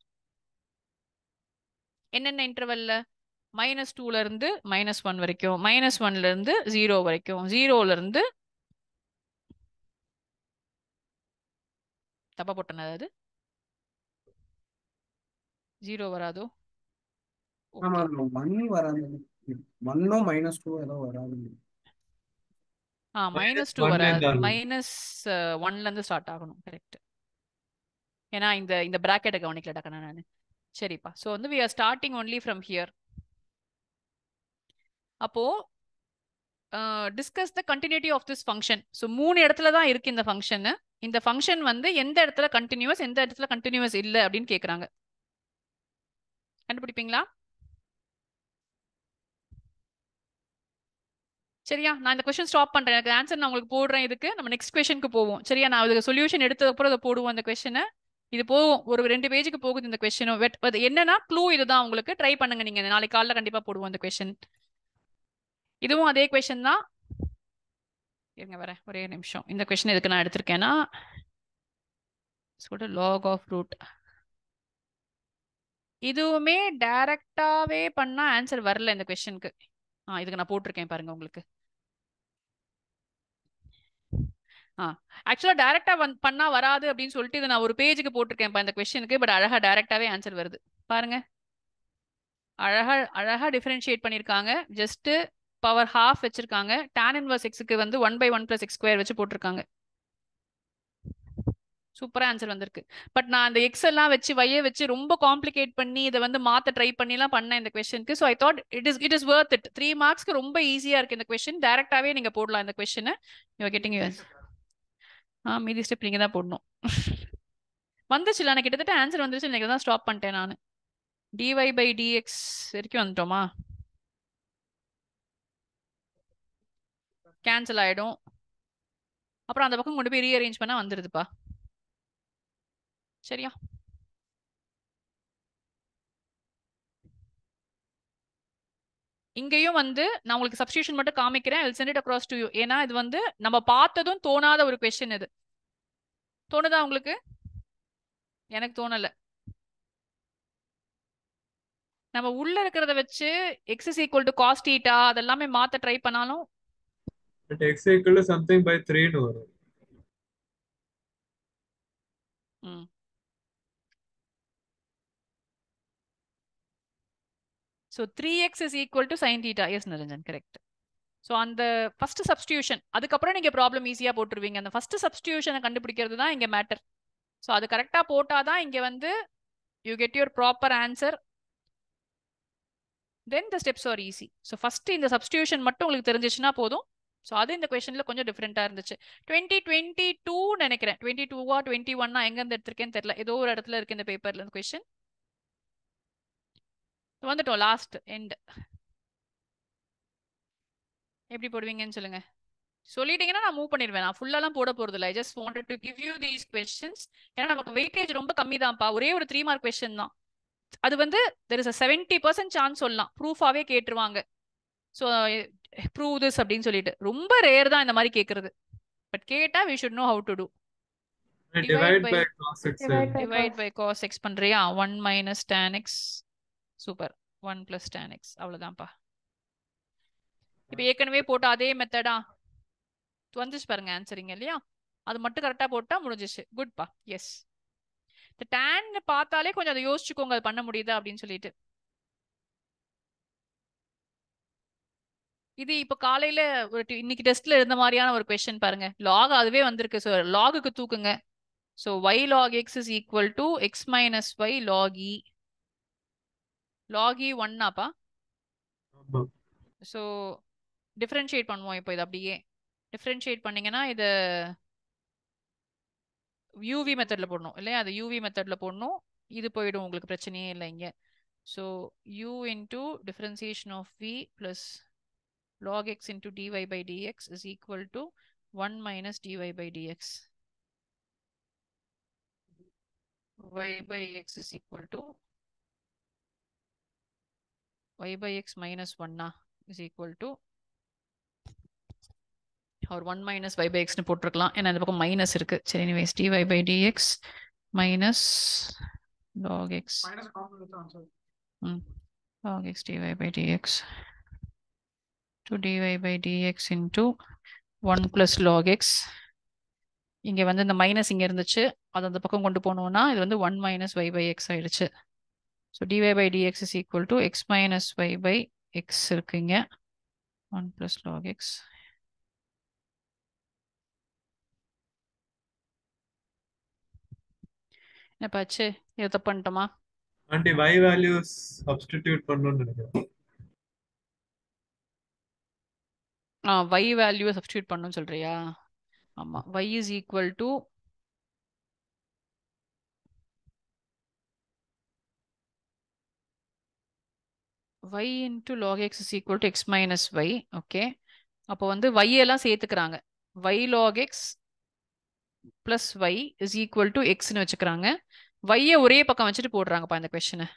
என்னென்ன இன்டர்வல்ல? -2ல இருந்து -1 வரைக்கும், -1ல இருந்து 0 வரைக்கும், 0ல இருந்து தப்பா போட்டேன், அதாவது 0 வராதோ? ஆமா ஓகே. 1 வராது. 1 -2 ஏதோ வராது. -2 1 வராது. இருந்தாலும் -1ல இருந்து ஸ்டார்ட் ஆகணும். கரெக்ட். ஏன்னா இந்த பிராக்கெட்டை கவனிக்கல டக்குன்னு நான். சரிப்பா. ஸோ வந்து we are starting only from here. அப்போ discuss the continuity of this function. So 3 இடத்துல தான் இருக்கு இந்த ஃபங்க்ஷன். இந்த ஃபங்க்ஷன் வந்து எந்த இடத்துல கண்டினியூஸ், எந்த இடத்துல கண்டினியூஸ் இல்லை அப்படின்னு கேட்குறாங்க. கண்டுபிடிப்பீங்களா? சரியா? நான் இந்த கொஸ்டின் ஸ்டாப் பண்றேன். எனக்கு ஆன்சர் நான் உங்களுக்கு போடுறேன். இதுக்கு நம்ம நெக்ஸ்ட் கொஸ்டினுக்கு போவோம். சரியா? நான் இதுக்கு சொல்யூஷன் எடுத்ததுக்கு அப்புறம் அதை போடுவோம். அந்த கொஸ்டினை இது போகும், ஒரு 2 பேஜுக்கு போகுது இந்த கொஸ்டினும். அது என்னன்னா க்ளூ இதுதான். உங்களுக்கு ட்ரை பண்ணுங்க. நீங்க நாளைக்கு காலைல கண்டிப்பா போடுவோம் அந்த கொஸ்டின். இதுவும் அதே கொஸ்டின் தான். இருங்க வரேன், ஒரே நிமிஷம். இந்த கொஸ்டின் எதுக்கு நான் எடுத்திருக்கேன்னா log of root. இதுவுமே டைரக்டாவே பண்ணா ஆன்சர் வரல இந்த கொஸ்டினுக்கு. இதுக்கு நான் போட்டிருக்கேன் பாருங்க உங்களுக்கு. ஆக்சுவலா டைரக்டா பண்ணா வராது அப்படின்னு சொல்லிட்டு இதை நான் ஒரு பேஜுக்கு போட்டிருக்கேன் இந்த கொஸ்டினுக்கு. பட் அழகா டைரக்டாவே ஆன்சர் வருது பாருங்க. அழகா டிஃபரன்ஷியேட் பண்ணிருக்காங்க. ஜஸ்ட் பவர் ½ வச்சிருக்காங்க. tan inverse xக்கு வந்து 1/1 + x² வச்சு போட்டிருக்காங்க. சூப்பரா ஆன்சர் வந்திருக்கு. பட் நான் அந்த எக்ஸ் எல்லாம் வச்சு வைய வச்சு ரொம்ப காம்ப்ளிகேட் பண்ணி இதை வந்து மாத்த ட்ரை பண்ணி எல்லாம் பண்ணேன் இந்த கொஸ்டினுக்கு. So I thought it is worth it. 3 மார்க்ஸ்க்கு ரொம்ப ஈஸியா இருக்கு இந்த கொஸ்டின். டைரக்டாவே நீங்க போடலாம் இந்த கொஸ்டினை. You getting use. மீதி ஸ்டெப் நீங்க தான் போடணும். வந்துச்சுல, எனக்கு கிட்டத்தட்ட ஆன்சர் வந்துச்சு. எனக்கு தான் ஸ்டாப் பண்ணிட்டேன் நான். dy/dx வரைக்கும் வந்துட்டோமா? கேன்சல் ஆயிடும். அப்புறம் அந்த பக்கம் கொண்டு போய் ரீஅரேஞ்ச் பண்ணா வந்துருதுப்பா. சரியா? இங்கேயும் வந்து நான் உங்களுக்கு சப்ஸ்டிடியூஷன் மட்டும் காமிக்கிறேன். I'll send it across to you. ஏன்னா இது வந்து நம்ம பார்த்ததும் தோணாத ஒரு கொஸ்டின். இது தோணுதா உங்களுக்கு? எனக்கு தோணல. நம்ம உள்ள இருக்கிறத வச்சு x = cos θ அதெல்லாமே மாத்த ட்ரை பண்ணாலும் x = something by 3 ன்னு வரும். So 3x is equal to sin θ. Yes, Niranjan, correct. So அந்த ஃபர்ஸ்ட் சப்ஸ்டியூஷன், அதுக்கப்புறம் நீங்க ப்ராப்ளம் ஈஸியா போட்டுருவீங்க. அந்த ஃபர்ஸ்ட் சப்ஸ்டியூஷனை கண்டுபிடிக்கிறது தான் இங்க மேட்டர். ஸோ அது கரெக்டா போட்டாதான் இங்க வந்து you get your proper answer. Then the steps R easy. So first இந்த சப்ஸ்டியூஷன் மட்டும் உங்களுக்கு தெரிஞ்சிச்சுன்னா போதும். ஸோ அது இந்த கொஸ்டின்ல கொஞ்சம் டிஃப்ரெண்டா இருந்துச்சு. 2022 நினைக்கிறேன். 22 21 எங்க இருந்து எடுத்திருக்கேன்னு தெரியல. ஏதோ ஒரு இடத்துல இருக்கு இந்த பேப்பர்ல இந்த கொஸ்டின். வந்துட்டோம் லாஸ்ட் எண்ட். எப்படி போடுவீங்கன்னு சொல்லுங்க. சொல்லிட்டீங்கன்னா நான் மூவ் பண்ணிடுவேன். நான் ஃபுல்லாலாம் போட போறது இல்லை. I just wanted to give you these questions. ஏன்னா நமக்கு வெயிட்டேஜ் ரொம்ப கம்மி தான்ப்பா. ஒரே ஒரு 3 மார்க் கொஸ்டின் தான். அது வந்து there is a 70% சான்ஸ் சொல்லலாம் ப்ரூஃபாவே கேட்டுருவாங்க. ஸோ ப்ரூவ் திஸ் அப்படின்னு சொல்லிட்டு ரொம்ப ரேர் தான் இந்த மாதிரி கேட்கறது. பட் கேட்டா we should know how to do. Divide by cos x. Divide by cos x பண்றியா? 1 - tan x. Super. 1 + tan x. அவ்வளவுதான்ப்பா. இப்போ ஏற்கனவே போட்ட அதே மெத்தடா வந்துச்சு பாருங்க ஆன்சரிங்க இல்லையா? அது மட்டும் கரெக்டா போட்டா முடிஞ்சிச்சு. குட்பா. எஸ். இந்த டேன் பார்த்தாலே கொஞ்சம் அதை யோசிச்சுக்கோங்க, அது பண்ண முடியுதா அப்படின்னு சொல்லிட்டு. இது இப்போ காலையில இன்னைக்கு டெஸ்ட்ல இருந்த மாதிரியான ஒரு கொஸ்டின் பாருங்க. லாக் அதுவே வந்திருக்கு. ஸோ லாகுக்கு தூக்குங்க. So y log x is equal to x minus y log e. log e 1 so differentiate பண்ணுவோம். இப்போ இது அப்படியே டிஃபரன்ஷியேட் பண்ணீங்கன்னா இது யூவி மெத்தட்ல போடணும் இல்லையா? அது யூவி மெத்தட்ல போடணும். இது போயிடும், உங்களுக்கு பிரச்சனையே இல்லை இங்க. So u into differentiation of v plus log x into dy by dx is equal to 1 minus dy by dx. y by x is equal to y by x minus 1 is equal to or 1 minus y by x னு போட்டுருக்கலாம். ஏன்னா இந்த பக்கம் minus இருக்கு. சரி, anyways dy by dx minus log x log x dy by dx to dy by dx into 1 plus log x. இங்க வந்து இந்த minus இங்க இருந்துச்சு, அது அந்த பக்கம் கொண்டு போனோம்னா இது வந்து 1 minus y by x ஆயிடுச்சு. So dy by dx is equal to x minus y by x இருக்குங்க 1 plus log x. என்னப்பாச்சு இதை தப்பு பண்ணிட்டோமா? ஆண்டி y வேல்யூஸ் சப்ஸ்டிடியூட் பண்ணணும்னு நினைக்கிறேன். y வேல்யூவை சப்ஸ்டிடியூட் பண்ணணும்னு சொல்றியா? ஆமா, y is equal to y into log x is equal to x minus y. Okay, அப்போ வந்து y எல்லாம் சேர்த்துக்கிறாங்க. y log x plus y is equal to xன்னு வச்சுக்கிறாங்க. y ஒரே பக்கம் வச்சுட்டு போடுறாங்கப்பா இந்த கொஸ்டினை.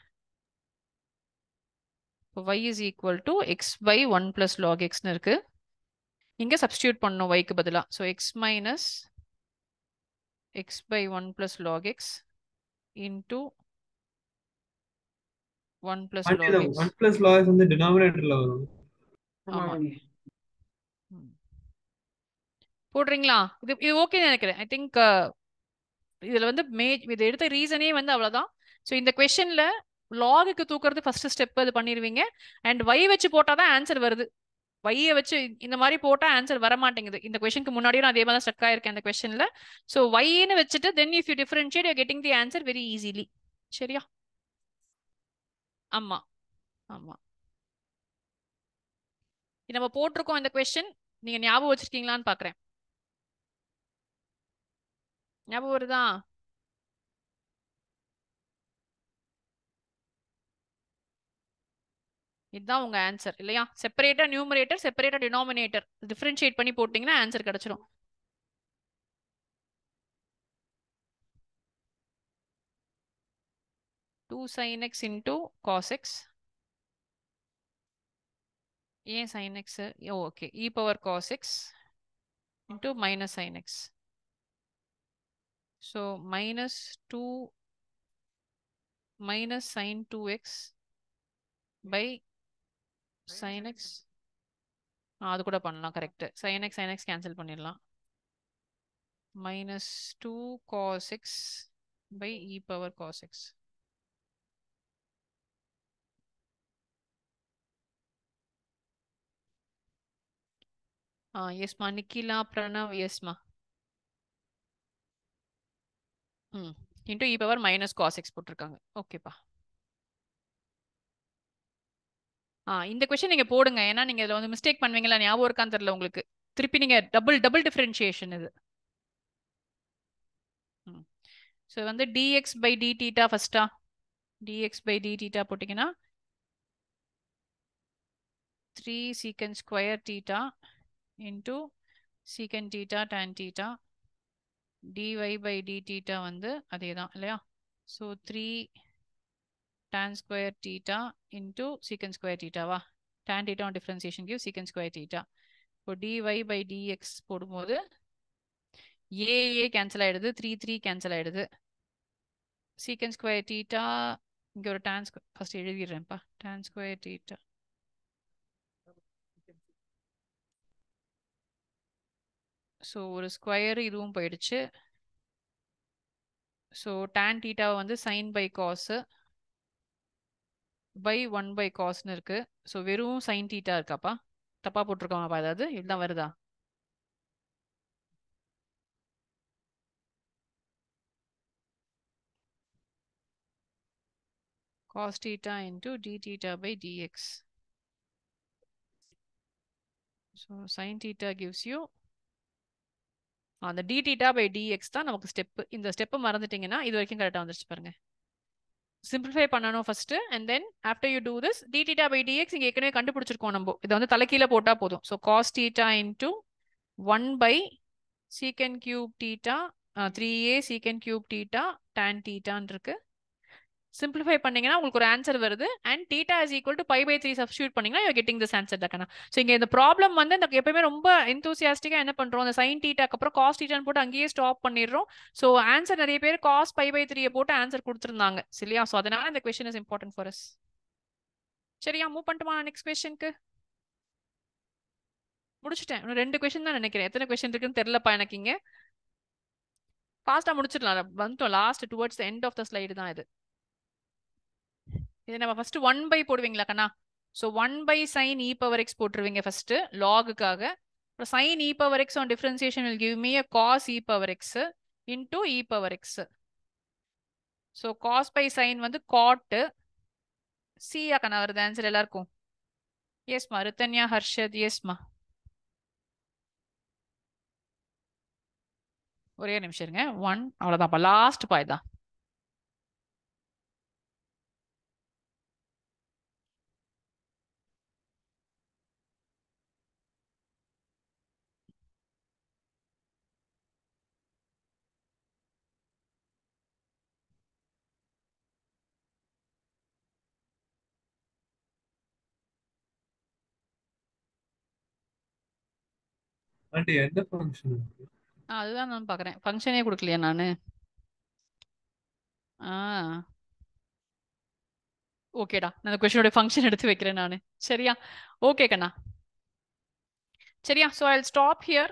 இப்போ y is equal to x by 1 plus log xன்னு இருக்கு. இங்க சப்ஸ்டிடியூட் பண்ணணும் yக்கு பதிலா. So x minus x by 1 plus log x into 1 plus aunty log x. 1 plus log x வந்து டினாமினேட்டர்ல வரும். ஆமா, போடுறீங்களா? இது ஓகே நினைக்கிறேன். ஐ திங்க் இதுல வந்து இது எடுத்த ரீசனே வந்து அவ்வளவுதான். ஸோ இந்த கொஸ்டின்ல லாகுக்கு தூக்குறது ஃபர்ஸ்ட் ஸ்டெப் அது பண்ணிடுவீங்க. அண்ட் y வச்சு போட்டாதான் ஆன்சர் வருது. y வச்சு இந்த மாதிரி போட்டா ஆன்சர் வர மாட்டேங்குது. இந்த கொஸ்டினுக்கு முன்னாடியும் நான் அதே மாதிரி ஸ்டக் ஆயிருக்கேன் அந்த கொஸ்டின்ல. ஸோ y-ன்னு வச்சுட்டு தென் if you differentiate you getting the answer very easily. சரியா? ஆமா ஆமா, நம்ம போட்டிருக்கோம் இந்த கொஸ்டின். நீங்க ஞாபகம் வச்சிருக்கீங்களான்னு பாக்குறேன். ஞாபகம் வருதா? இதுதான் உங்க ஆன்சர் இல்லையா? செப்பரேட்டா நியூமரேட்டர், செப்பரேட்டா டினாமினேட்டர் டிஃபரன்ஷியேட் பண்ணி போட்டீங்கன்னா ஆன்சர் கிடைச்சிடும். Two sin x into cos x. ஏன் sin x? Okay, e power cos x into minus sin x. So minus 2 minus sin 2x by sin x. அது கூட பண்ணலாம், கரெக்ட். sin x கேன்சல் பண்ணிடலாம். minus 2 cos x by e power cos x. எஸ்மா நிக்கிலா பிரணவ், எஸ்மா. Into e power minus cos x போட்டிருக்காங்க. ஓகேப்பா. இந்த question நீங்க போடுங்க. ஏன்னா நீங்க இதுல வந்து மிஸ்டேக் பண்ணுவீங்களா, ஞாபகம் இருக்கான்னு தெரியல உங்களுக்கு. திருப்பி நீங்க டபுள் டிஃபரன்ஷியேஷன் இது. ஸோ வந்து dx by d theta ஃபர்ஸ்டா. dx by d theta போட்டிங்கன்னா 3 secant square theta into secant theta tan theta dy by d theta வந்து அதே தான் இல்லையா? So 3 tan square theta into secant square theta வா? tan theta on differentiation gives secant square theta. இப்போ dy by dx போடும்போது a cancel ஆயிடுது, 3 cancel ஆயிடுது. secant square theta இங்க ஒரு tan ஃபர்ஸ்ட் எழுதிடுறேன்ப்பா. tan square theta ஸோ ஒரு square இதுவும் போயிடுச்சு. ஸோ tan theta வந்து sin by cos by 1 by cosன்னு இருக்கு. ஸோ வெறும் sin theta இருக்காப்பா? தப்பா போட்டிருக்கோமாப்பா? ஏதாவது இதுதான் வருதா? cos theta into d theta by dx. So sin theta gives you அந்த d theta by dx தான் நமக்கு ஸ்டெப். இந்த ஸ்டெப் மறந்துட்டீங்கன்னா இது வரைக்கும் கரெக்டா வந்துருச்சு பாருங்க. சிம்பிளிஃபை பண்ணணும் first and then after you do this d theta by dx இங்க ஏற்கனவே கண்டுபிடிச்சிருக்கோம் நம்ம. இதை வந்து தலைக்கீழ போட்டா போதும். So cos theta into 1 by secant cube theta 3a secant cube theta tan theta இருக்கு. சிம்பிளிஃபை பண்ணீங்கன்னா உங்களுக்கு ஒரு ஆன்சர் வருது. And theta is equal to pi by 3 substitute பண்ணீங்கன்னா you're getting this answer தக்கனா. ஸோ இங்க இந்த ப்ராப்ளம் வந்து இந்த எப்பவுமே ரொம்ப எந்தூசியாஸ்டிக்கா என்ன பண்றோம், அந்த sin thetaக்கு அப்புறம் cos thetaன்னு போட்டு அங்கேயே ஸ்டாப் பண்ணிடுறோம். ஸோ ஆன்சர் நிறைய பேர் cos pi by 3 போட்டு ஆன்சர் கொடுத்துருந்தாங்க இல்லையா? ஸோ அதனால இந்த question is important for us. சரியா? மூவ் பண்ணிட்டுமா நெக்ஸ்ட் கொஸ்டினுக்கு? முடிச்சிட்டேன். இன்னும் 2 கொஸ்டின் தான் நினைக்கிறேன். எத்தனை கொஸ்டின் இருக்குன்னு தெரியலப்பா எனக்கு. இங்க ஃபாஸ்டா முடிச்சிடலாம். வந்துட்டோம் last towards end of the slide தான் இது. இது நம்ம ஃபர்ஸ்ட் 1 பை போடுவீங்களா கண்ணா? So 1 by sine e power x போட்டுருவீங்க ஃபர்ஸ்ட் லாகுக்காக. அப்புறம் sine e power x on differentiation will give me a cos e power x into e power x. So cos by sine வந்து காட்டு C கண்ணா வருது answer எல்லாருக்கும். எஸ்மா ரித்தன்யா ஹர்ஷத் எஸ்மா. ஒரே நிமிஷம் இருங்க. 1 அவ்வளோதான்ப்பா லாஸ்ட் பாய் தான். ஆண்டி எந்த ஃபங்க்ஷன்? அதுதான் நான் பார்க்குறேன். ஃபங்க்ஷனே கொடுக்கலையா நான்? ஓகேடா, நான் அந்த கொஸ்டினோட ஃபங்க்ஷன் எடுத்து வைக்கிறேன் நான். சரியா? ஓகே கண்ணா. சரியா? So I will stop here.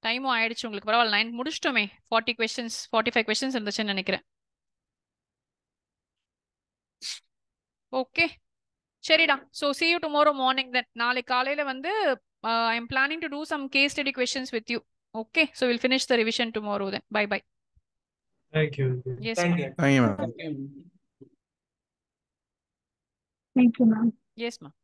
டைமும் ஆயிடுச்சு உங்களுக்கு. பரவாயில்ல 9 முடிச்சிட்டோமே. 40 கொஸ்டின்ஸ் 45 கொஸ்டின்ஸ் இருந்துச்சுன்னு நினைக்கிறேன். ஓகே சரிடா. So see you tomorrow morning then. நாளைக்கு காலையில் வந்து I am planning to do some case study questions with you. Okay, so we'll finish the revision tomorrow then. Bye bye. Thank you. Yes, Thank ma'am. you. Thank you, ma'am. Yes, ma'am.